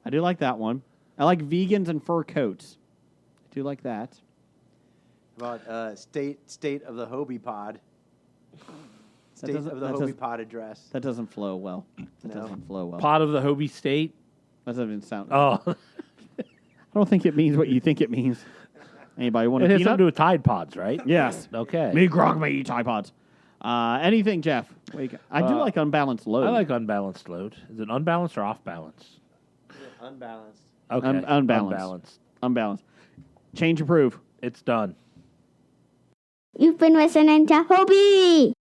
I do like that one. I like vegans and fur coats. I do like that. About state of the Hobie Pod. State of the Hobie Pod address. That doesn't flow well. That No. doesn't flow well. Pot of the Hobie State. That doesn't even sound. Oh. I don't think it means what you think it means. Anybody want It a has peanut? something to do with Tide Pods, right? Yes. Okay. Me grog may eat Tide Pods. Anything, Jeff? I do like unbalanced load. I like unbalanced load. Is it unbalanced or off balance? Unbalanced. Okay. Unbalanced. Unbalanced. Change approve. It's done. You've been listening to Hobie.